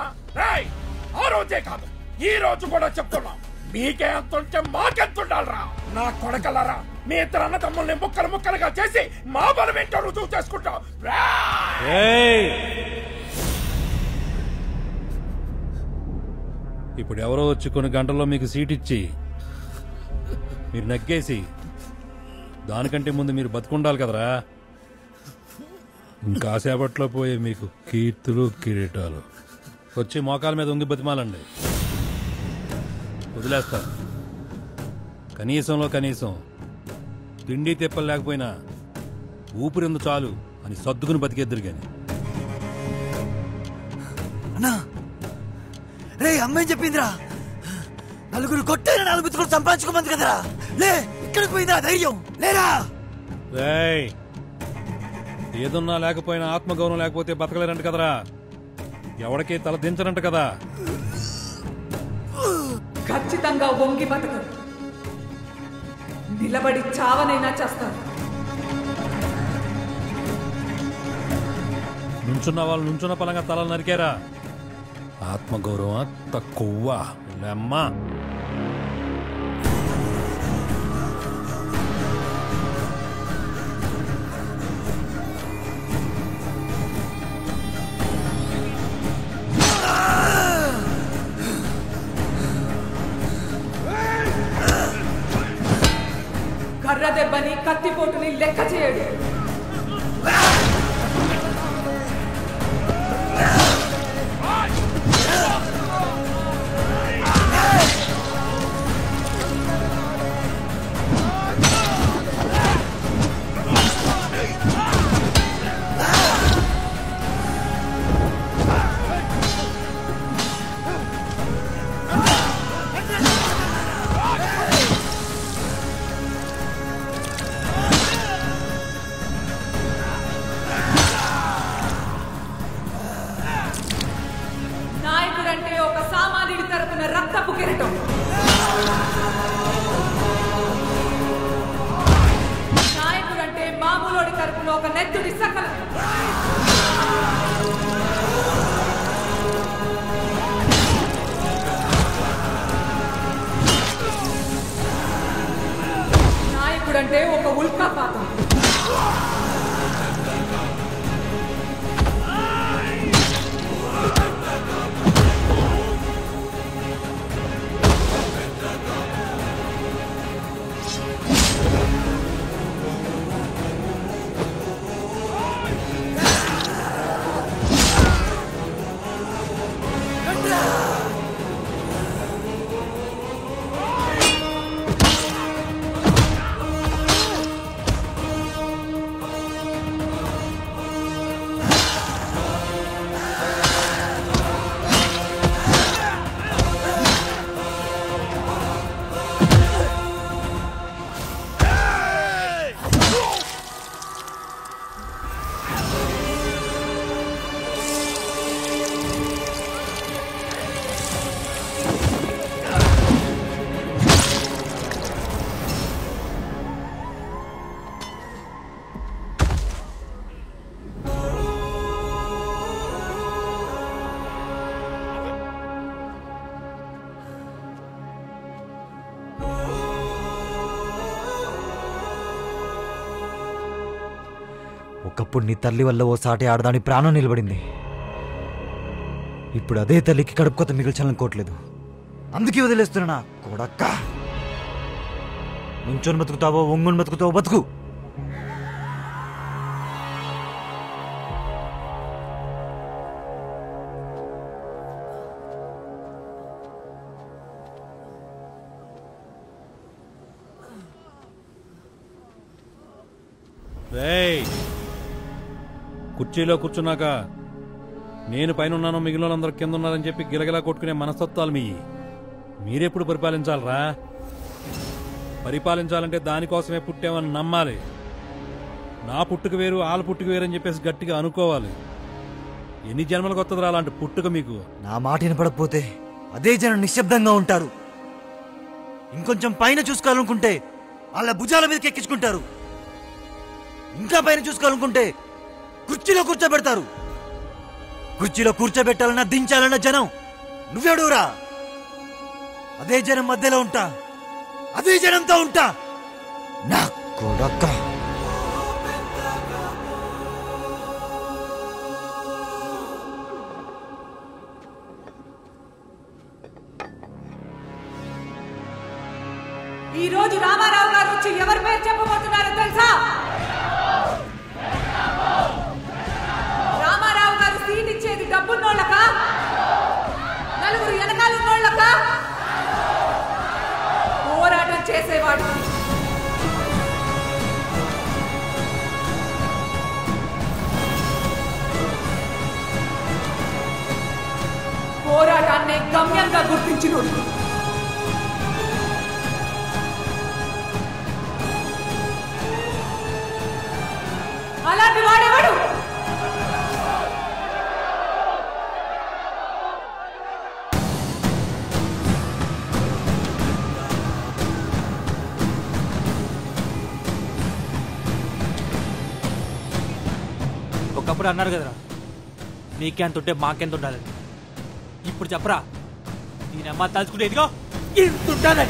ఆ రోజే కాదు, ఈ రోజు కూడా చెప్తున్నాం, మీకే అంతుంటే మాకెంతుండాలరా నా కొడకలరా. మీ ఇద్దరు అన్న తమ్ముల్ని ముక్కలు ముక్కలుగా చేసి మా బలం ఏంటో రుజువు చేసుకుంటాం. ఇప్పుడు ఎవరో వచ్చి కొన్ని గంటల్లో మీకు సీట్ ఇచ్చి మీరు నగ్గేసి దానికంటే ముందు మీరు బతుకుండాలి కదరా. ఇంకాసేపట్లో పోయే మీకు కీర్తులు కిరీటాలు వచ్చి మోకాల మీద ఉంగి బతిమాలండి. వదిలేస్తా. కనీసంలో కనీసం తిండి తెప్పలు లేకపోయినా ఊపిరిందు చాలు అని సర్దుకుని బతికేద్దరు గాని. అన్నా రే, అమ్మాయి చెప్పిందిరా, నలుగురు కొట్టైన 4 బతుకులు సంపాదించుకోమంది కదరా. లే, ఇక్కడికి పోయిందిరా ధైర్యం లేరా? ఏదున్నా లేకపోయినా ఆత్మగౌరవం లేకపోతే బతకలేరంట కదరా. ఎవడికి తల దించరంట కదా. ఖచ్చితంగా వంగి బతకరు, నిలబడి చావనైనా చేస్తారు. నుంచున్న వాళ్ళు నుంచున్న పలంగా తలలు నరికారా. ఆత్మగౌరవం తక్కువ లెమ్మ. కర్ర దెబ్బని కత్తిపోటుని లెక్క చేయడు. ఒక నెత్తుడి సకల నాయకుడంటే ఒక ఉల్కాపాతం. ఒకప్పుడు నీ తల్లి వల్ల ఓ సాటి ఆడదాని ప్రాణం నిలబడింది. ఇప్పుడు అదే తల్లికి కడుపు కొత్త మిగిల్చాలనుకోవట్లేదు. అందుకే వదిలేస్తున్నా కొడక్క. నుంచొని బతుకుతావో ఒంగుని బతుకుతావో బతుకు. కుర్చీలో కూర్చున్నాక నేను పైన ఉన్నాను, మిగిలిన వాళ్ళందరూ కింద ఉన్నారని చెప్పి గిలగిలా కొట్టుకునే మనస్తత్వాలు మీరెప్పుడు పరిపాలించాలరా? పరిపాలించాలంటే దానికోసమే పుట్టామని నమ్మాలి. నా పుట్టుక వేరు, వాళ్ళ పుట్టుక వేరు అని చెప్పేసి గట్టిగా అనుకోవాలి. ఎన్ని జన్మలకు వస్తుందిరా అలాంటి పుట్టుక మీకు? నా మాట వినపడకపోతే అదే జనం నిశ్శబ్దంగా ఉంటారు. ఇంకొంచెం పైన చూసుకోవాలనుకుంటే వాళ్ళ భుజాల మీదకి ఎక్కించుకుంటారు. ఇంకా పైన చూసుకోవాలనుకుంటే కుర్చీలో కూర్చోబెడతారు. కుర్చీలో కూర్చోబెట్టాలన్నా దించాలన్నా జనం నువ్వెడురా? అదే జనం మధ్యలో ఉంటా, అదే జనంతో ఉంటా. నా కొడక్క. ఈ రోజు రామారావు గారు వచ్చి ఎవరి పేరు చెప్పబోతున్నారో తెలుసా? రామారావు గారు సీట్ ఇచ్చేది డబ్బున్నోళ్ళకా, నలుగురు వెనకాలన్నోళ్ళకా, పోరాటం చేసేవాడు. పోరాటాన్ని గమ్యంగా గుర్తించినోడు. అలాంటి వాడేవాడు ఒకప్పుడు అన్నారు కదరా, నీకెంత ఉంటే మాకెంత ఉండాలని. ఇప్పుడు చెప్పరా, దీని అమ్మ తలుచుకుంటే ఇదిగో ఇంత ఉంటుందని.